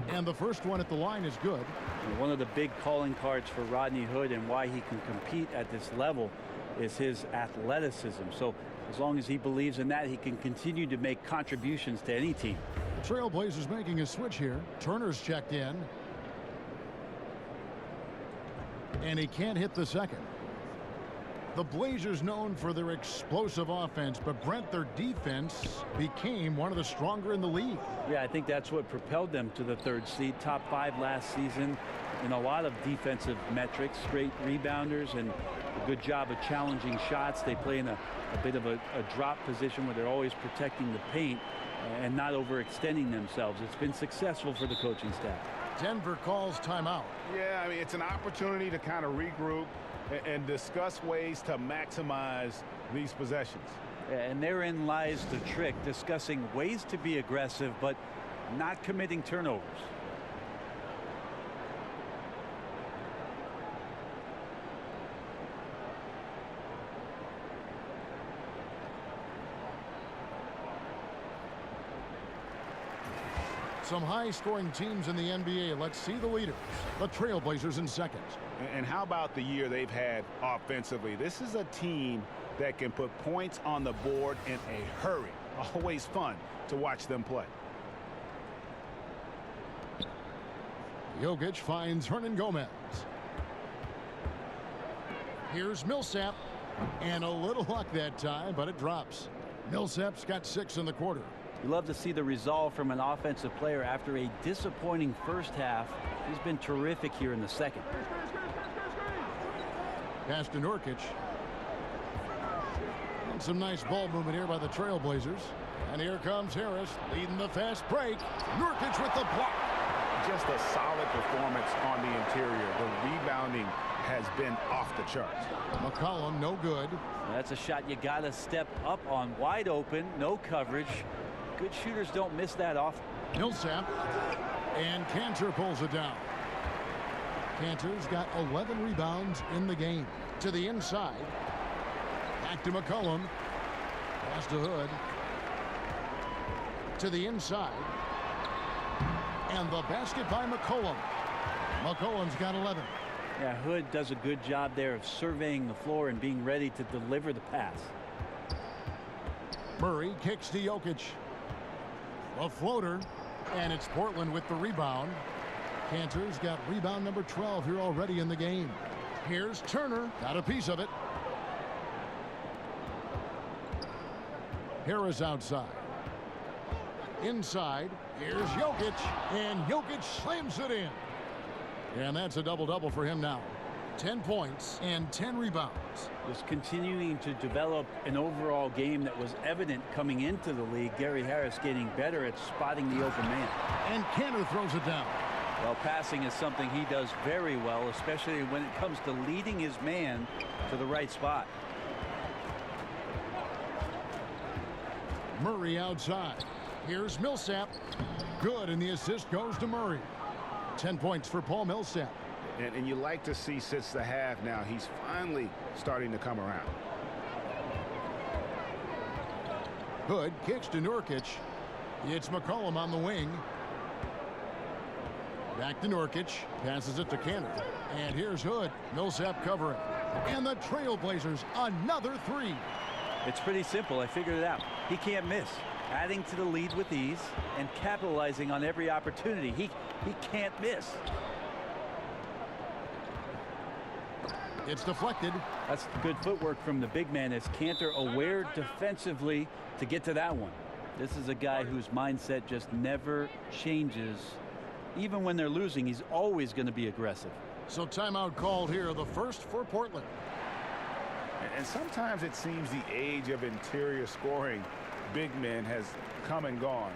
And the first one at the line is good. One of the big calling cards for Rodney Hood and why he can compete at this level is his athleticism. So as long as he believes in that, he can continue to make contributions to any team. Trailblazers making a switch here. Turner's checked in. And he can't hit the second. The Blazers known for their explosive offense, but Brent, their defense became one of the stronger in the league. Yeah, I think that's what propelled them to the 3rd seed, top 5 last season in a lot of defensive metrics. Great rebounders and a good job of challenging shots. They play in a bit of a drop position where they're always protecting the paint and not overextending themselves. It's been successful for the coaching staff. Denver calls timeout. Yeah, I mean, it's an opportunity to kind of regroup and discuss ways to maximize these possessions. And therein lies the trick, discussing ways to be aggressive but not committing turnovers. Some high-scoring teams in the NBA. Let's see the leaders. The Trailblazers in second. And how about the year they've had offensively? This is a team that can put points on the board in a hurry. Always fun to watch them play. Jokic finds Hernangomez. Here's Millsap. And a little luck that time, but it drops. Millsap's got 6 in the quarter. You love to see the resolve from an offensive player after a disappointing first half. He's been terrific here in the second. Pass to Nurkic. And some nice ball movement here by the Trailblazers. And here comes Harris leading the fast break. Nurkic with the block. Just a solid performance on the interior. The rebounding has been off the charts. McCollum, no good. That's a shot you got to step up on. Wide open, no coverage. Good shooters don't miss that often. Millsap. And Cantor pulls it down. Cantor's got 11 rebounds in the game. To the inside. Back to McCollum. Pass to Hood. To the inside. And the basket by McCollum. McCollum's got 11. Yeah, Hood does a good job there of surveying the floor and being ready to deliver the pass. Murray kicks to Jokic. A floater. And it's Portland with the rebound. Cantor's got rebound number 12 here already in the game. Here's Turner. Got a piece of it. Harris outside. Inside. Here's Jokic. And Jokic slams it in. And that's a double-double for him now. 10 points and 10 rebounds. Just continuing to develop an overall game that was evident coming into the league. Gary Harris getting better at spotting the open man. And Cantor throws it down. Well, passing is something he does very well, especially when it comes to leading his man to the right spot. Murray outside. Here's Millsap. Good, and the assist goes to Murray. 10 points for Paul Millsap. And you like to see since the half now, he's finally starting to come around. Hood kicks to Nurkic. It's McCollum on the wing. Back to Nurkic. Passes it to Cantor. And here's Hood. Millsap covering. And the Trailblazers, another 3. It's pretty simple. I figured it out. He can't miss. Adding to the lead with ease and capitalizing on every opportunity. He can't miss. It's deflected. That's good footwork from the big man as Cantor aware defensively to get to that one. This is a guy whose mindset just never changes. Even when they're losing, he's always going to be aggressive. So timeout called here, the first for Portland. And sometimes it seems the age of interior scoring big men has come and gone.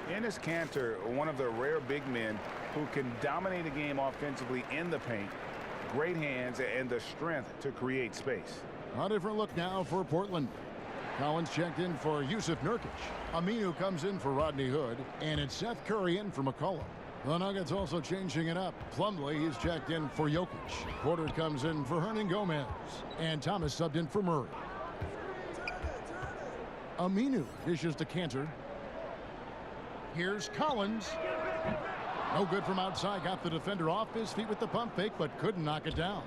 Enes Kanter, one of the rare big men who can dominate a game offensively in the paint. Great hands and the strength to create space. A different look now for Portland. Collins checked in for Yusuf Nurkic. Aminu comes in for Rodney Hood. And it's Seth Curry in for McCollum. The Nuggets also changing it up. Plumlee is checked in for Jokic. Porter comes in for Hernan Gomez. And Thomas subbed in for Murray. Aminu dishes to Cantor. Here's Collins. No good from outside. Got the defender off his feet with the pump fake, but couldn't knock it down.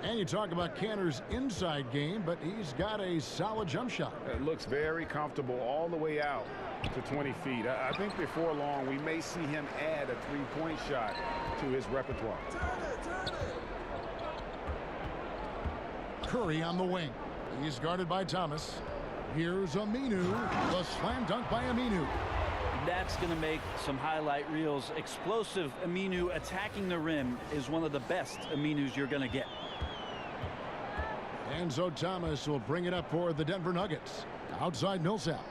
And you talk about Cantor's inside game, but he's got a solid jump shot. It looks very comfortable all the way out to 20 feet. I think before long we may see him add a three-point shot to his repertoire. Curry on the wing. He's guarded by Thomas. Here's Aminu. The slam dunk by Aminu. That's going to make some highlight reels. Explosive Aminu attacking the rim is one of the best Aminus you're going to get. And so Thomas will bring it up for the Denver Nuggets. Outside Millsap.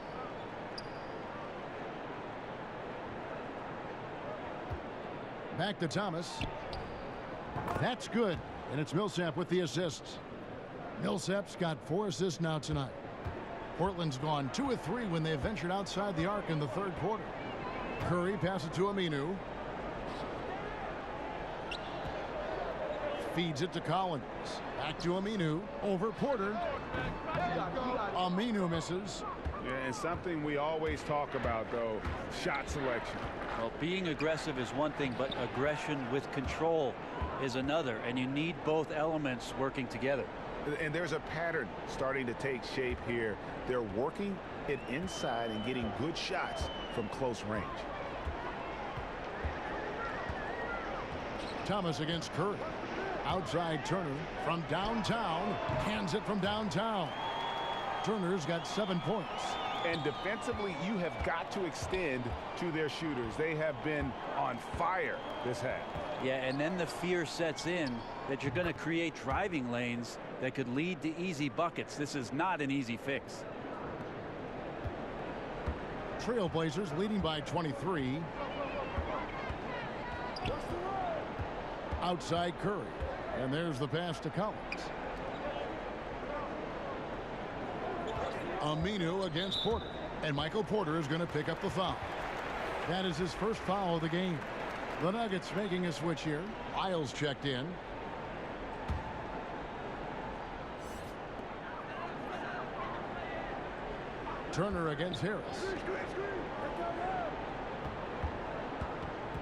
Back to Thomas. That's good. And it's Millsap with the assists. Millsap's got 4 assists now tonight. Portland's gone 2 of 3 when they ventured outside the arc in the third quarter. Curry passes to Aminu. Feeds it to Collins. Back to Aminu. Over Porter. Aminu misses. Yeah, and something we always talk about, though, shot selection. Well, being aggressive is one thing, but aggression with control is another, and you need both elements working together. And there's a pattern starting to take shape here. They're working it inside and getting good shots from close range. Thomas against Curry. Outside Turner from downtown. Cans it from downtown. Turner's got 7 points. And defensively, you have got to extend to their shooters. They have been on fire this half. Yeah, and then the fear sets in that you're going to create driving lanes that could lead to easy buckets. This is not an easy fix. Trailblazers leading by 23. Outside Curry. And there's the pass to Collins. Aminu against Porter. And Michael Porter is going to pick up the foul. That is his first foul of the game. The Nuggets making a switch here. Lyles checked in. Turner against Harris.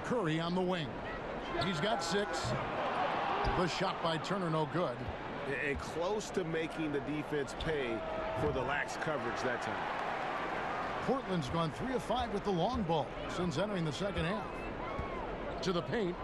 Curry on the wing. He's got 6. The shot by Turner no good. And close to making the defense pay for the lax coverage that time. Portland's gone 3 of 5 with the long ball since entering the second half. To the paint.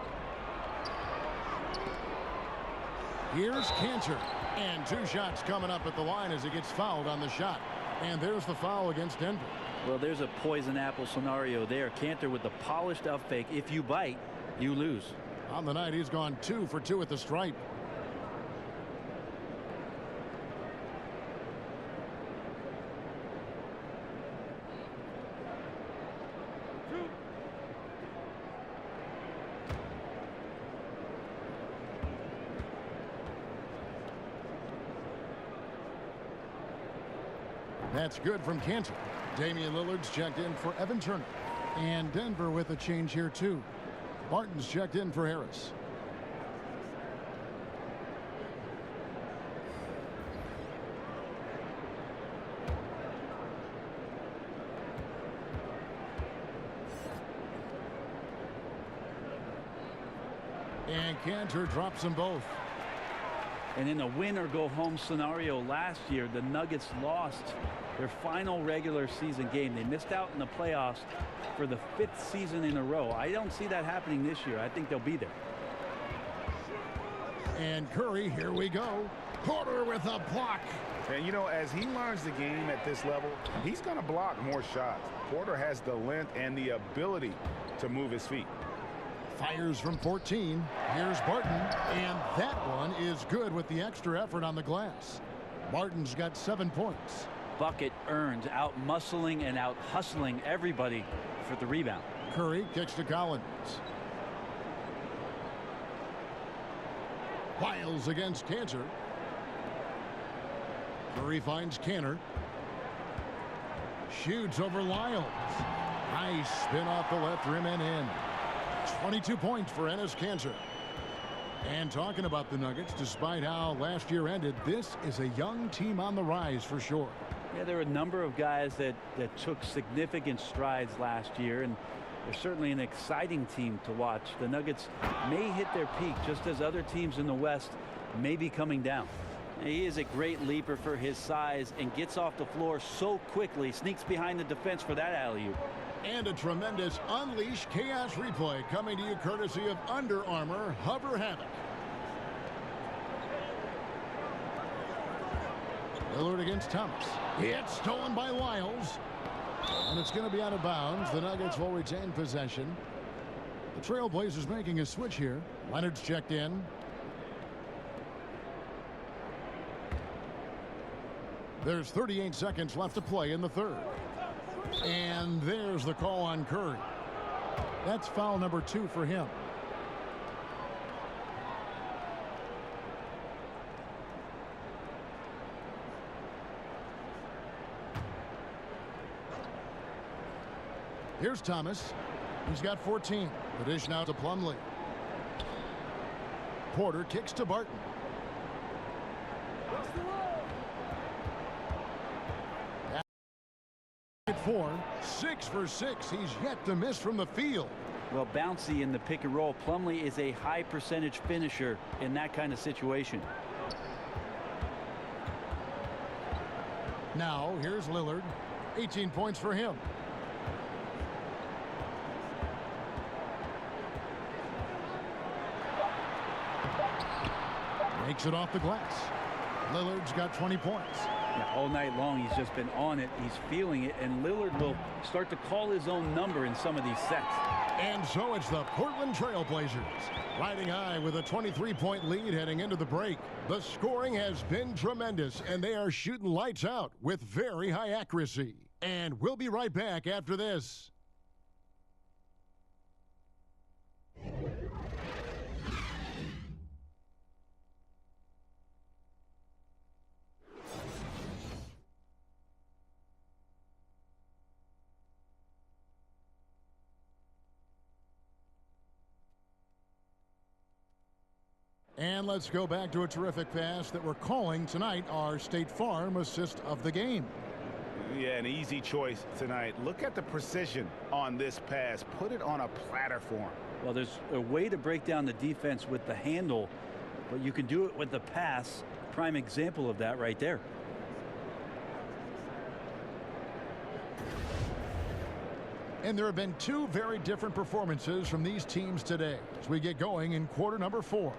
Here's Cantor. And 2 shots coming up at the line as he gets fouled on the shot. And there's the foul against Denver. Well, there's a poison apple scenario there. Cantor with the polished up fake. If you bite, you lose. On the night, he's gone 2 for 2 at the stripe. That's good from Cantor. Damian Lillard's checked in for Evan Turner. And Denver with a change here, too. Barton's checked in for Harris. And Cantor drops them both. And in a win or go home scenario last year, the Nuggets lost their final regular season game. They missed out in the playoffs for the 5th season in a row. I don't see that happening this year. I think they'll be there. And Curry, here we go. Porter with a block. And you know, as he learns the game at this level, he's going to block more shots. Porter has the length and the ability to move his feet. Fires from 14. Here's Barton. And that one is good with the extra effort on the glass. Barton's got 7 points. Bucket earned, out muscling and out hustling everybody for the rebound. Curry kicks to Collins. Lyles against Cantor. Curry finds Cantor. Shoots over Lyles. Nice spin off the left rim and in. 22 points for Enes Kanter. And talking about the Nuggets, despite how last year ended, this is a young team on the rise for sure. Yeah, there are a number of guys that took significant strides last year, and they're certainly an exciting team to watch. The Nuggets may hit their peak just as other teams in the West may be coming down. He is a great leaper for his size and gets off the floor so quickly, sneaks behind the defense for that alley-oop. And a tremendous Unleash Chaos replay coming to you courtesy of Under Armour Hover Havoc. Lillard against Thomas. It's stolen by Lyles. And it's going to be out of bounds. The Nuggets will retain possession. The Trailblazers making a switch here. Leonard's checked in. There's 38 seconds left to play in the third. And there's the call on Curry. That's foul number 2 for him. Here's Thomas. He's got 14. The dish now to Plumlee. Porter kicks to Barton. 6 for 6. He's yet to miss from the field. Well, bouncy in the pick and roll. Plumlee is a high percentage finisher in that kind of situation. Now here's Lillard. 18 points for him. Makes it off the glass. Lillard's got 20 points. Yeah, all night long, he's just been on it. He's feeling it, and Lillard will start to call his own number in some of these sets. And so it's the Portland Trailblazers riding high with a 23-point lead heading into the break. The scoring has been tremendous, and they are shooting lights out with very high accuracy. And we'll be right back after this. And let's go back to a terrific pass that we're calling tonight our State Farm assist of the game. Yeah, an easy choice tonight. Look at the precision on this pass. Put it on a platter for him. Well, there's a way to break down the defense with the handle, but you can do it with the pass. Prime example of that right there. And there have been two very different performances from these teams today as we get going in quarter number 4.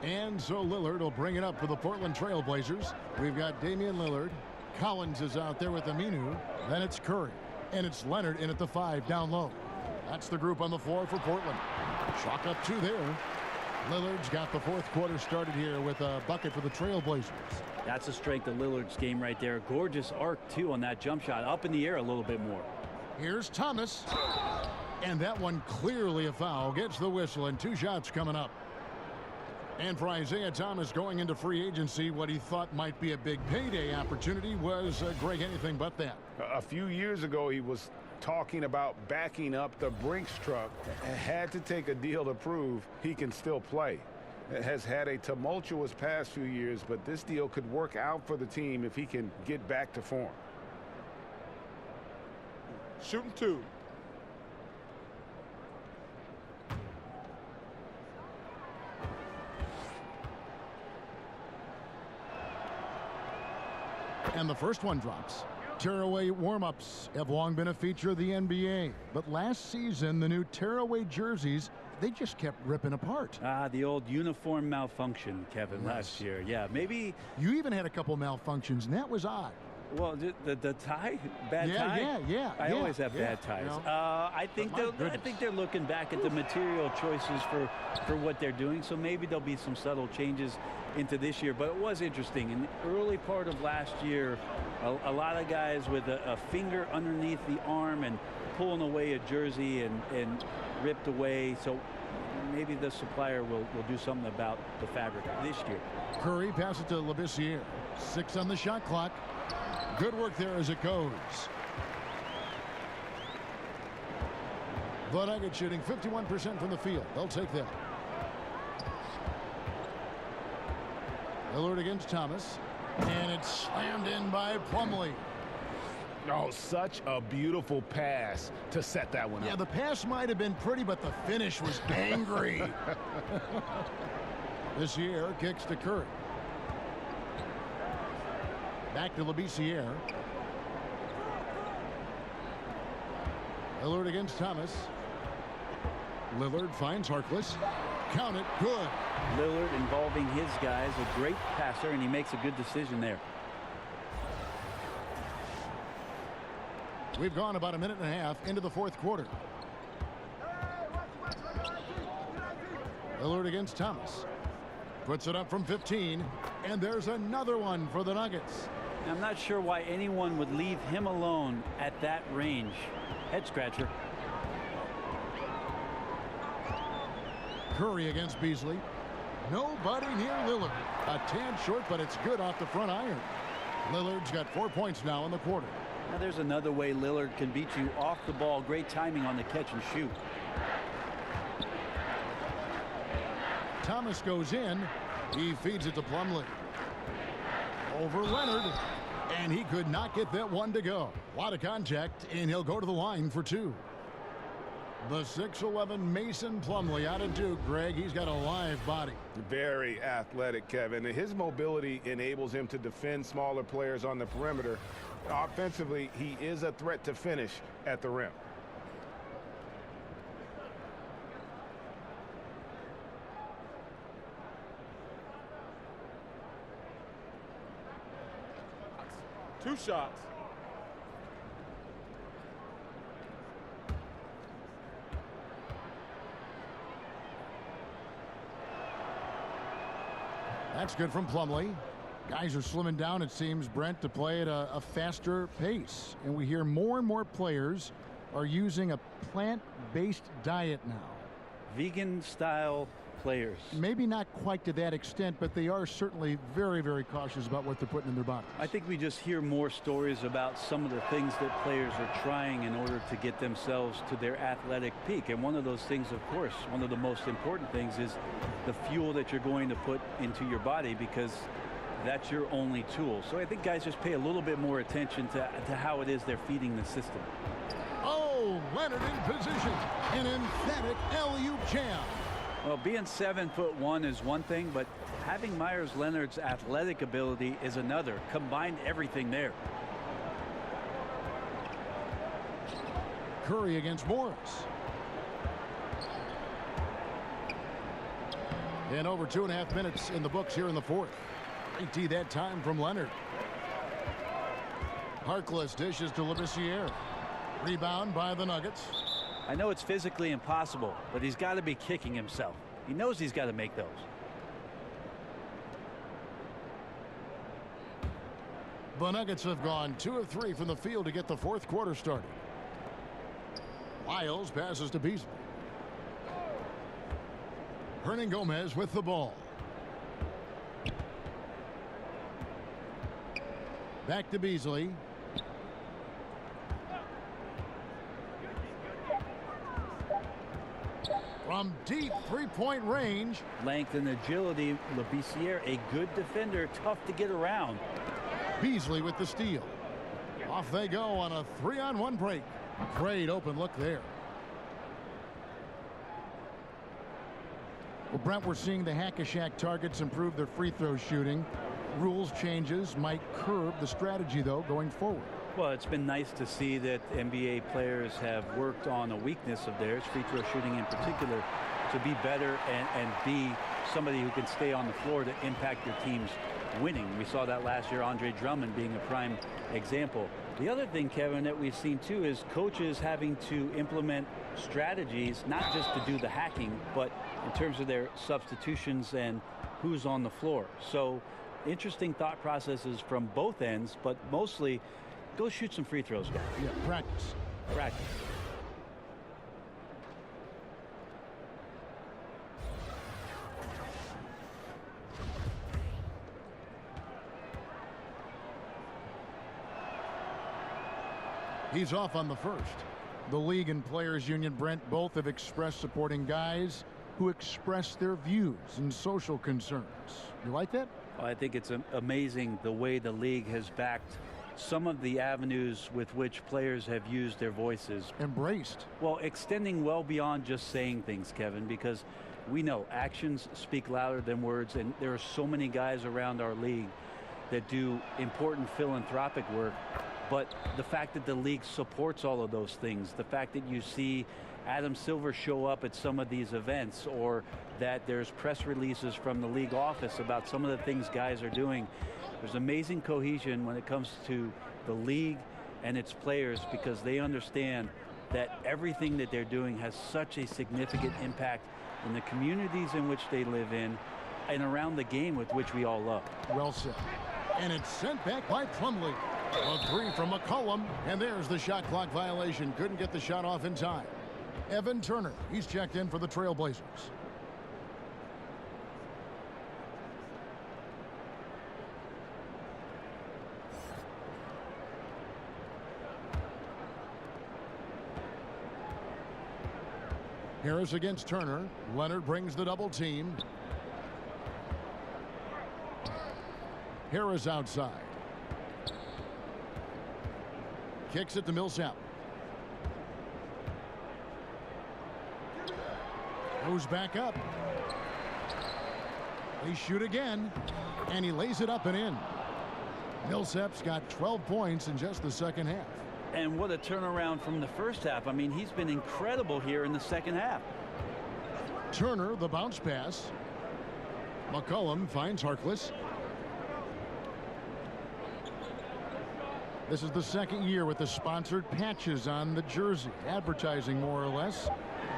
And so Lillard will bring it up for the Portland Trailblazers. We've got Damian Lillard. Collins is out there with Aminu. Then it's Curry. And it's Leonard in at the 5 down low. That's the group on the floor for Portland. Chalk up 2 there. Lillard's got the fourth quarter started here with a bucket for the Trailblazers. That's the strength of Lillard's game right there. Gorgeous arc, too, on that jump shot. Up in the air a little bit more. Here's Thomas. And that one clearly a foul. Gets the whistle, and 2 shots coming up. And for Isaiah Thomas going into free agency, what he thought might be a big payday opportunity was, Greg, anything but that. A few years ago, he was talking about backing up the Brinks truck. Had to take a deal to prove he can still play. Has had a tumultuous past few years, but this deal could work out for the team if he can get back to form. Shooting 2. And the first one drops. Tearaway warm-ups have long been a feature of the NBA. But last season, the new tearaway jerseys, they just kept ripping apart. The old uniform malfunction, Kevin, last year. Yeah, maybe. You even had a couple malfunctions, and that was odd. Well, the tie, bad tie. Yeah. I always have bad ties. You know, I think they're looking back at the material choices for what they're doing. So maybe there'll be some subtle changes into this year. But it was interesting in the early part of last year. A lot of guys with a finger underneath the arm and pulling away a jersey and ripped away. So maybe the supplier will do something about the fabric this year. Curry passes it to Labissiere. 6 on the shot clock. Good work there as it goes. The Nuggets shooting 51% from the field. They'll take that. Lillard against Thomas. And it's slammed in by Plumlee. Oh, such a beautiful pass to set that one up. Yeah, the pass might have been pretty, but the finish was angry. This year kicks to Curry. Back to Labissiere. Lillard against Thomas. Lillard finds Harkless. Count it. Good. Lillard involving his guys. A great passer, and he makes a good decision there. We've gone about a minute and a half into the fourth quarter. Lillard against Thomas. Puts it up from 15. And there's another one for the Nuggets. I'm not sure why anyone would leave him alone at that range. Head scratcher. Curry against Beasley. Nobody near Lillard. A tad short, but it's good off the front iron. Lillard's got 4 points now in the quarter. Now there's another way Lillard can beat you off the ball. Great timing on the catch and shoot. Thomas goes in. He feeds it to Plumlee. Over Leonard. And he could not get that one to go. A lot of contact, and he'll go to the line for 2. The 6'11" Mason Plumlee out of Duke, Greg. He's got a live body. Very athletic, Kevin. His mobility enables him to defend smaller players on the perimeter. Offensively, he is a threat to finish at the rim. 2 shots. That's good from Plumlee. Guys are slimming down, it seems, Brent, to play at a faster pace. And we hear more and more players are using a plant-based diet now. Vegan-style players. Maybe not quite to that extent, but they are certainly very, very cautious about what they're putting in their bodies. I think we just hear more stories about some of the things that players are trying in order to get themselves to their athletic peak. And one of those things, of course, one of the most important things is the fuel that you're going to put into your body, because that's your only tool. So I think guys just pay a little bit more attention to how it is they're feeding the system. Oh, Leonard in position. An emphatic alley-oop jam. Well, being 7'1" is one thing, but having Myers Leonard's athletic ability is another. Combine everything there. Curry against Morris. And over 2.5 minutes in the books here in the fourth. 90 that time from Leonard. Harkless dishes to Labissiere. Rebound by the Nuggets. I know it's physically impossible, but he's got to be kicking himself. He knows he's got to make those. The Nuggets have gone 2 of 3 from the field to get the fourth quarter started. Lyles passes to Beasley. Hernangomez with the ball. Back to Beasley. From deep three-point range. Length and agility. Labissiere, a good defender, tough to get around. Beasley with the steal. Off they go on a 3-on-1 break. Great open look there. Well, Brent, we're seeing the Hack-a-Shack targets improve their free throw shooting. Rules changes might curb the strategy, though, going forward. Well, it's been nice to see that NBA players have worked on a weakness of theirs, free throw shooting in particular, to be better and be somebody who can stay on the floor to impact your team's winning. We saw that last year, Andre Drummond being a prime example. The other thing, Kevin, that we've seen too is coaches having to implement strategies, not just to do the hacking, but in terms of their substitutions and who's on the floor. So interesting thought processes from both ends, but mostly go shoot some free throws, guys. Yeah, practice. Practice. He's off on the first. The league and players union, Brent, both have expressed supporting guys who express their views and social concerns. You like that? I think it's amazing the way the league has backed some of the avenues with which players have used their voices. Embraced. Well, extending well beyond just saying things, Kevin, because we know actions speak louder than words, and there are so many guys around our league that do important philanthropic work. But the fact that the league supports all of those things, the fact that you see Adam Silver show up at some of these events, or that there's press releases from the league office about some of the things guys are doing, there's amazing cohesion when it comes to the league and its players, because they understand that everything that they're doing has such a significant impact in the communities in which they live in and around the game with which we all love. Well said. And it's sent back by Plumlee. A three from McCollum, and there's the shot clock violation. Couldn't get the shot off in time. Evan Turner, he's checked in for the Trailblazers. Harris against Turner. Leonard brings the double team. Harris outside. Kicks it to Millsap. Goes back up. They shoot again, and he lays it up and in. Millsap's got 12 points in just the second half. And what a turnaround from the first half. I mean, he's been incredible here in the second half. Turner, the bounce pass. McCollum finds Harkless. This is the second year with the sponsored patches on the jersey, advertising more or less.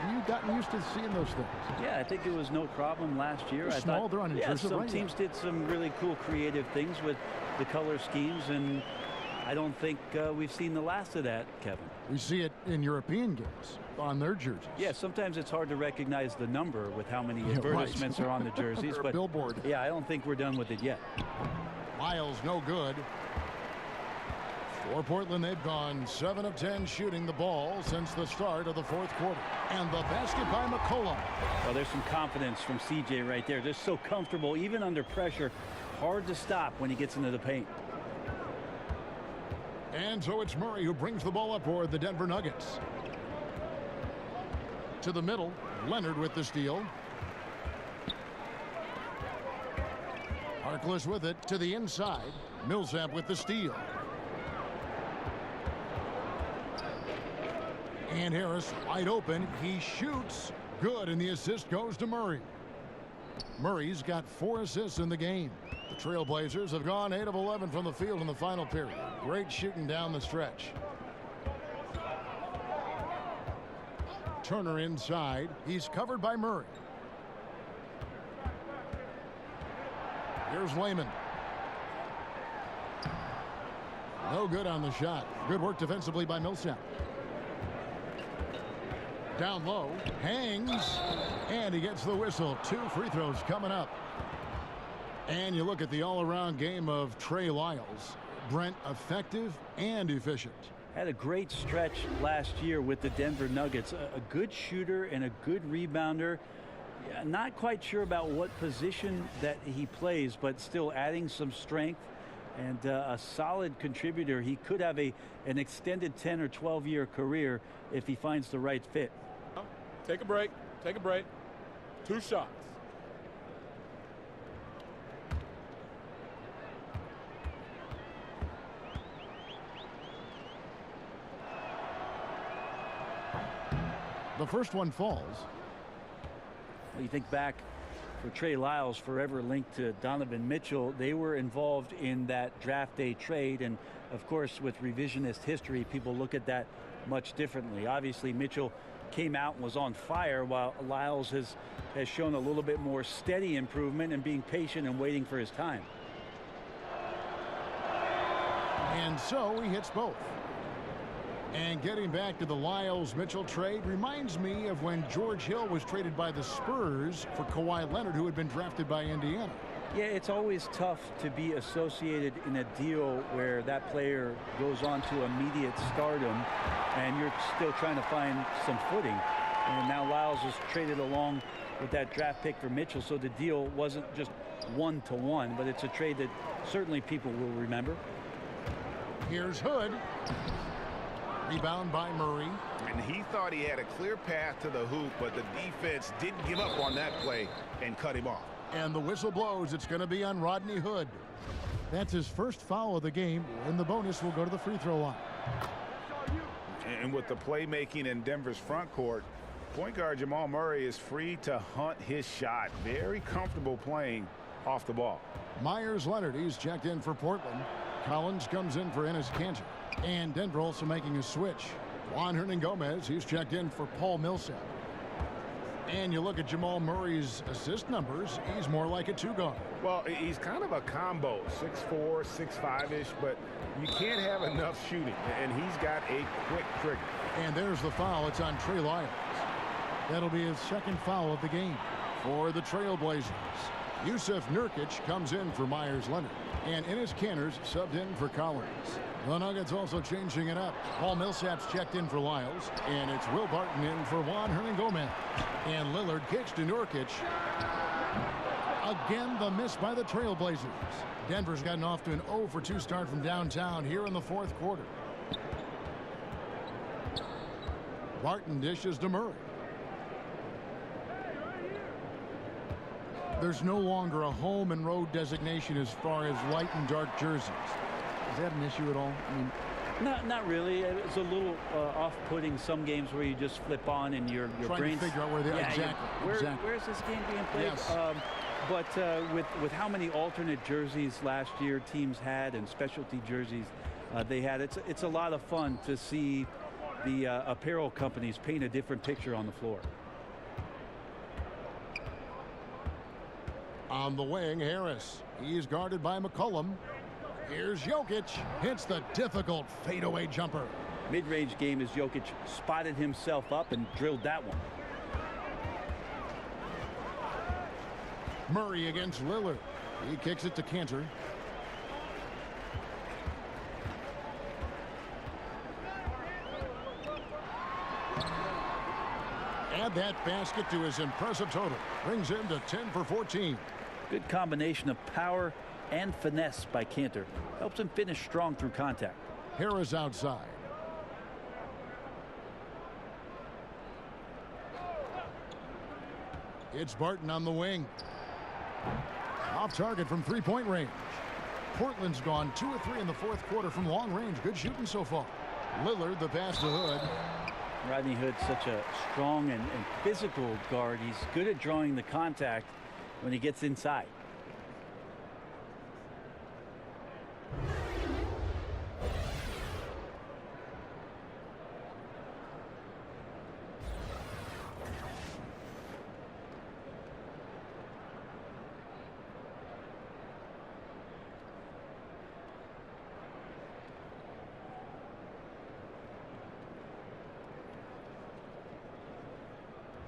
Have you gotten used to seeing those things? Yeah, I think it was no problem last year. I thought, they're on yeah, jersey, some right? teams did some really cool creative things with the color schemes, and I don't think we've seen the last of that, Kevin. We see it in European games on their jerseys. Yeah, sometimes it's hard to recognize the number with how many advertisements are on the jerseys. Or a but billboard. Yeah, I don't think we're done with it yet. Miles, no good. For Portland, they've gone 7 of 10 shooting the ball since the start of the fourth quarter. And the basket by McCollum. Well, there's some confidence from CJ right there. Just so comfortable, even under pressure. Hard to stop when he gets into the paint. And so it's Murray who brings the ball up for the Denver Nuggets. To the middle, Leonard with the steal. Harkless with it to the inside. Millsap with the steal. And Harris wide open. He shoots. Good, and the assist goes to Murray. Murray's got 4 assists in the game. The Trailblazers have gone 8 of 11 from the field in the final period. Great shooting down the stretch. Turner inside. He's covered by Murray. Here's Layman. No good on the shot. Good work defensively by Millsap. Down low, hangs, and he gets the whistle. 2 free throws coming up. And you look at the all-around game of Trey Lyles. Brent, effective and efficient. Had a great stretch last year with the Denver Nuggets. A good shooter and a good rebounder. Yeah, not quite sure about what position that he plays, but still adding some strength and a solid contributor. He could have an extended 10 or 12-year career if he finds the right fit. Take a break. Take a break. 2 shots. The first one falls. Well, you think back for Trey Lyles, forever linked to Donovan Mitchell. They were involved in that draft day trade, and of course with revisionist history, people look at that much differently. Obviously Mitchell came out and was on fire, while Lyles has shown a little bit more steady improvement and being patient and waiting for his time. And so he hits both. And getting back to the Lyles-Mitchell trade reminds me of when George Hill was traded by the Spurs for Kawhi Leonard, who had been drafted by Indiana. Yeah, it's always tough to be associated in a deal where that player goes on to immediate stardom and you're still trying to find some footing. And now Lyles is traded along with that draft pick for Mitchell, so the deal wasn't just 1-to-1, but it's a trade that certainly people will remember. Here's Hood. Rebound by Murray. And he thought he had a clear path to the hoop, but the defense didn't give up on that play and cut him off. And the whistle blows. It's going to be on Rodney Hood. That's his first foul of the game, and the bonus will go to the free throw line. And with the playmaking in Denver's front court, point guard Jamal Murray is free to hunt his shot. Very comfortable playing off the ball. Myers Leonard, he's checked in for Portland. Collins comes in for Enes Kanter. And Denver also making a switch. Juan Hernan-Gomez, he's checked in for Paul Millsap. And you look at Jamal Murray's assist numbers, he's more like a 2-guard. Well, he's kind of a combo, 6'4", 6'5"-ish, but you can't have enough shooting, and he's got a quick trigger. And there's the foul. It's on Trey Lyles. That'll be his second foul of the game for the Trailblazers. Yusuf Nurkic comes in for Myers Leonard. And Enes Kanter subbed in for Collins. The Nuggets also changing it up. Paul Millsap's checked in for Lyles. And it's Will Barton in for Juan Hernan-Gomez. And Lillard kicks to Nurkic. Again, the miss by the Trailblazers. Denver's gotten off to an 0-for-2 start from downtown here in the fourth quarter. Barton dishes to Murray. There's no longer a home and road designation as far as light and dark jerseys. Is that an issue at all? I mean, not really. It's a little off-putting some games where you just flip on and your brain's trying to figure out where they are. Exactly. Where's this game being played? Yes. But with how many alternate jerseys last year teams had and specialty jerseys, they had. It's a lot of fun to see the apparel companies paint a different picture on the floor. On the wing, Harris. He's guarded by McCollum. Here's Jokic. Hits the difficult fadeaway jumper. Mid-range game as Jokic spotted himself up and drilled that one. Murray against Lillard. He kicks it to Cantor. Add that basket to his impressive total. Brings him to 10 for 14. Good combination of power and finesse by Cantor. Helps him finish strong through contact. Harris outside. It's Barton on the wing. Off target from three-point range. Portland's gone 2 of 3 in the fourth quarter from long range. Good shooting so far. Lillard, the pass to Hood. Rodney Hood's such a strong and physical guard. He's good at drawing the contact when he gets inside.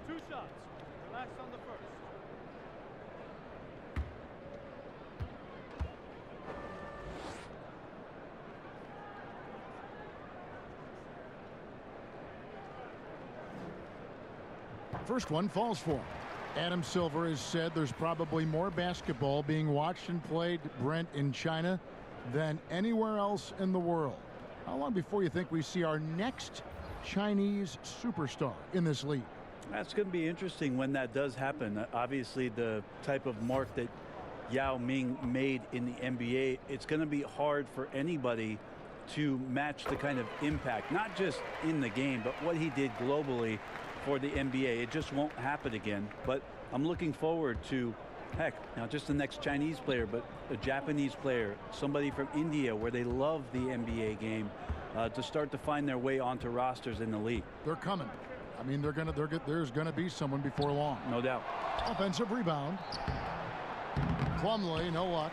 Two shots. Relax on the first. First one falls for him. Adam Silver has said there's probably more basketball being watched and played, Brent, in China than anywhere else in the world. How long before you think we see our next Chinese superstar in this league? That's going to be interesting when that does happen. Obviously, the type of mark that Yao Ming made in the NBA, it's going to be hard for anybody to match the kind of impact, not just in the game, but what he did globally for the NBA. It just won't happen again. But I'm looking forward to, heck, not just the next Chinese player, but a Japanese player, somebody from India where they love the NBA game, to start to find their way onto rosters in the league. They're coming. I mean, there's gonna be someone before long. No doubt. Offensive rebound. Plumlee, no luck.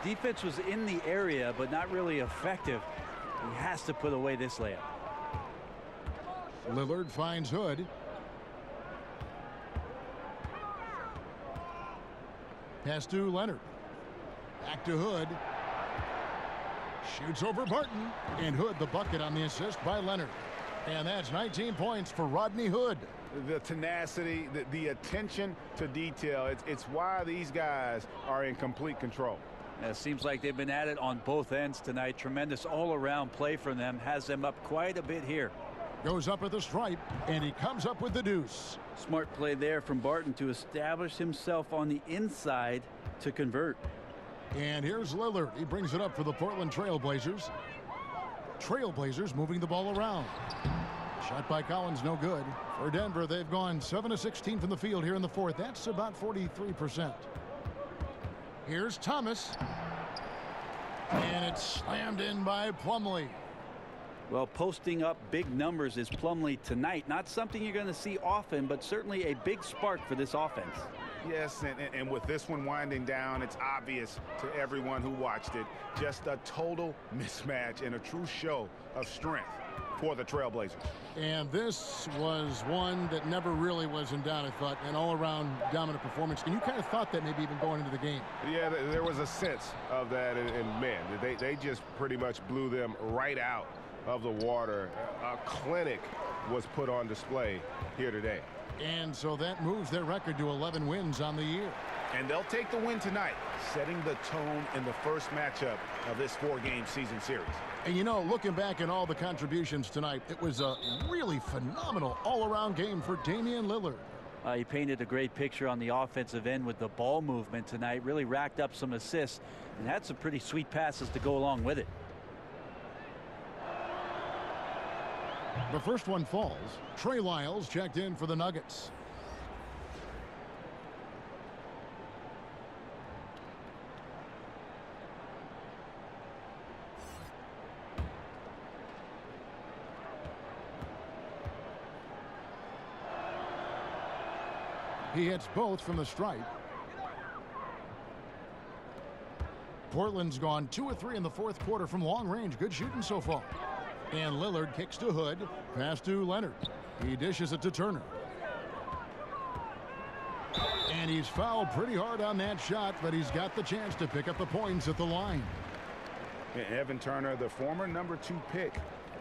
The defense was in the area, but not really effective. He has to put away this layup. Lillard finds Hood. Pass to Leonard. Back to Hood. Shoots over Barton. And Hood the bucket on the assist by Leonard. And that's 19 points for Rodney Hood. The tenacity, the attention to detail, it's why these guys are in complete control. It seems like they've been at it on both ends tonight. Tremendous all-around play from them. Has them up quite a bit here. Goes up at the stripe, and he comes up with the deuce. Smart play there from Barton to establish himself on the inside to convert. And here's Lillard. He brings it up for the Portland Trailblazers. Trailblazers moving the ball around. Shot by Collins, no good. For Denver, they've gone 7 of 16 from the field here in the fourth. That's about 43%. Here's Thomas. And it's slammed in by Plumlee. Well, posting up big numbers is Plumlee tonight. Not something you're going to see often, but certainly a big spark for this offense. Yes, and with this one winding down, it's obvious to everyone who watched it. Just a total mismatch and a true show of strength for the Trailblazers. And this was one that never really was in doubt, I thought, an all-around dominant performance. And you kind of thought that maybe even going into the game. Yeah, there was a sense of that, and man, they just pretty much blew them right out of the water. A clinic was put on display here today. And so that moves their record to 11 wins on the year. And they'll take the win tonight, setting the tone in the first matchup of this 4-game season series. And you know, looking back at all the contributions tonight, it was a really phenomenal all-around game for Damian Lillard. He painted a great picture on the offensive end with the ball movement tonight. Really racked up some assists and had some pretty sweet passes to go along with it. The first one falls. Trey Lyles checked in for the Nuggets. He hits both from the stripe. Portland's gone 2 of 3 in the fourth quarter from long range. Good shooting so far. And Lillard kicks to Hood. Pass to Leonard. He dishes it to Turner. And he's fouled pretty hard on that shot, but he's got the chance to pick up the points at the line. Evan Turner, the former #2 pick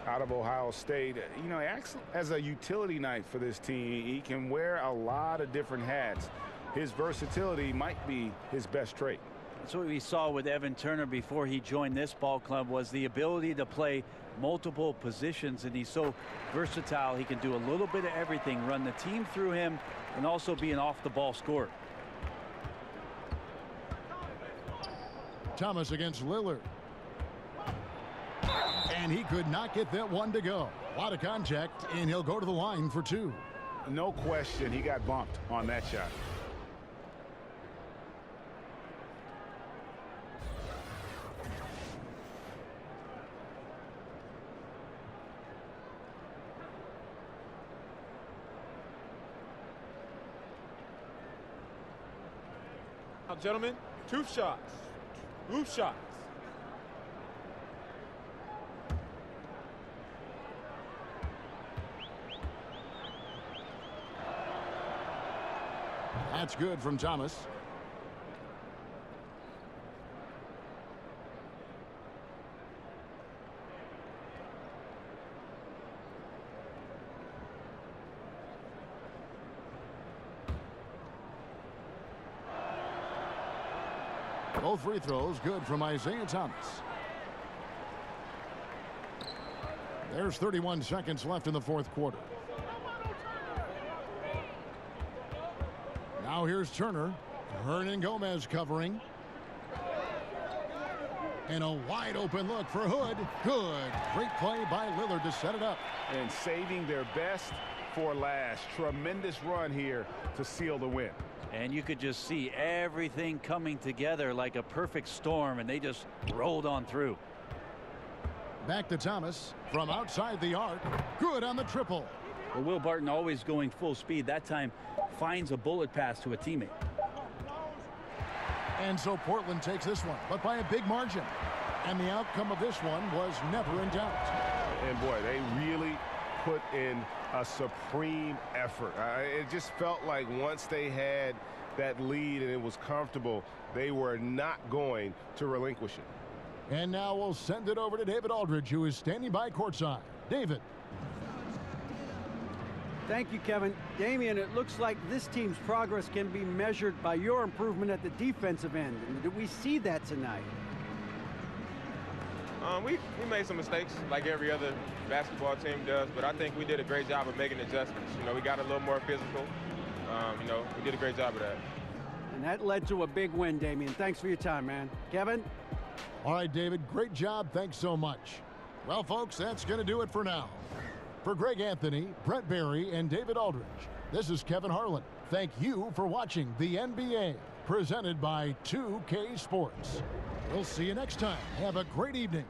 out of Ohio State, you know, he acts as a utility knife for this team. He can wear a lot of different hats. His versatility might be his best trait. That's what we saw with Evan Turner before he joined this ball club, was the ability to play multiple positions, and he's so versatile. He can do a little bit of everything, run the team through him, and also be an off-the-ball scorer. Thomas against Lillard. And he could not get that one to go. A lot of contact, and he'll go to the line for 2. No question, he got bumped on that shot. Now, gentlemen, 2 shots. 2 shots. That's good from Thomas. Both free throws good from Isaiah Thomas. There's 31 seconds left in the fourth quarter. Now here's Turner. Hernan Gomez covering. And a wide open look for Hood. Good. Great play by Lillard to set it up. And saving their best for last. Tremendous run here to seal the win. And you could just see everything coming together like a perfect storm, and they just rolled on through. Back to Thomas from outside the arc. Good on the triple. Well, Will Barton, always going full speed. That time finds a bullet pass to a teammate. And so Portland takes this one, but by a big margin. And the outcome of this one was never in doubt. And boy, they really put in a supreme effort. It just felt like once they had that lead and it was comfortable, they were not going to relinquish it. And now we'll send it over to David Aldridge, who is standing by courtside. David. Thank you, Kevin. Damian, it looks like this team's progress can be measured by your improvement at the defensive end. And did we see that tonight? We made some mistakes like every other basketball team does, but I think we did a great job of making adjustments. You know, we got a little more physical. You know, we did a great job of that. And that led to a big win, Damian. Thanks for your time, man. Kevin? All right, David, great job. Thanks so much. Well, folks, that's going to do it for now. For Greg Anthony, Brett Barry, and David Aldridge, this is Kevin Harlan. Thank you for watching the NBA, presented by 2K Sports. We'll see you next time. Have a great evening.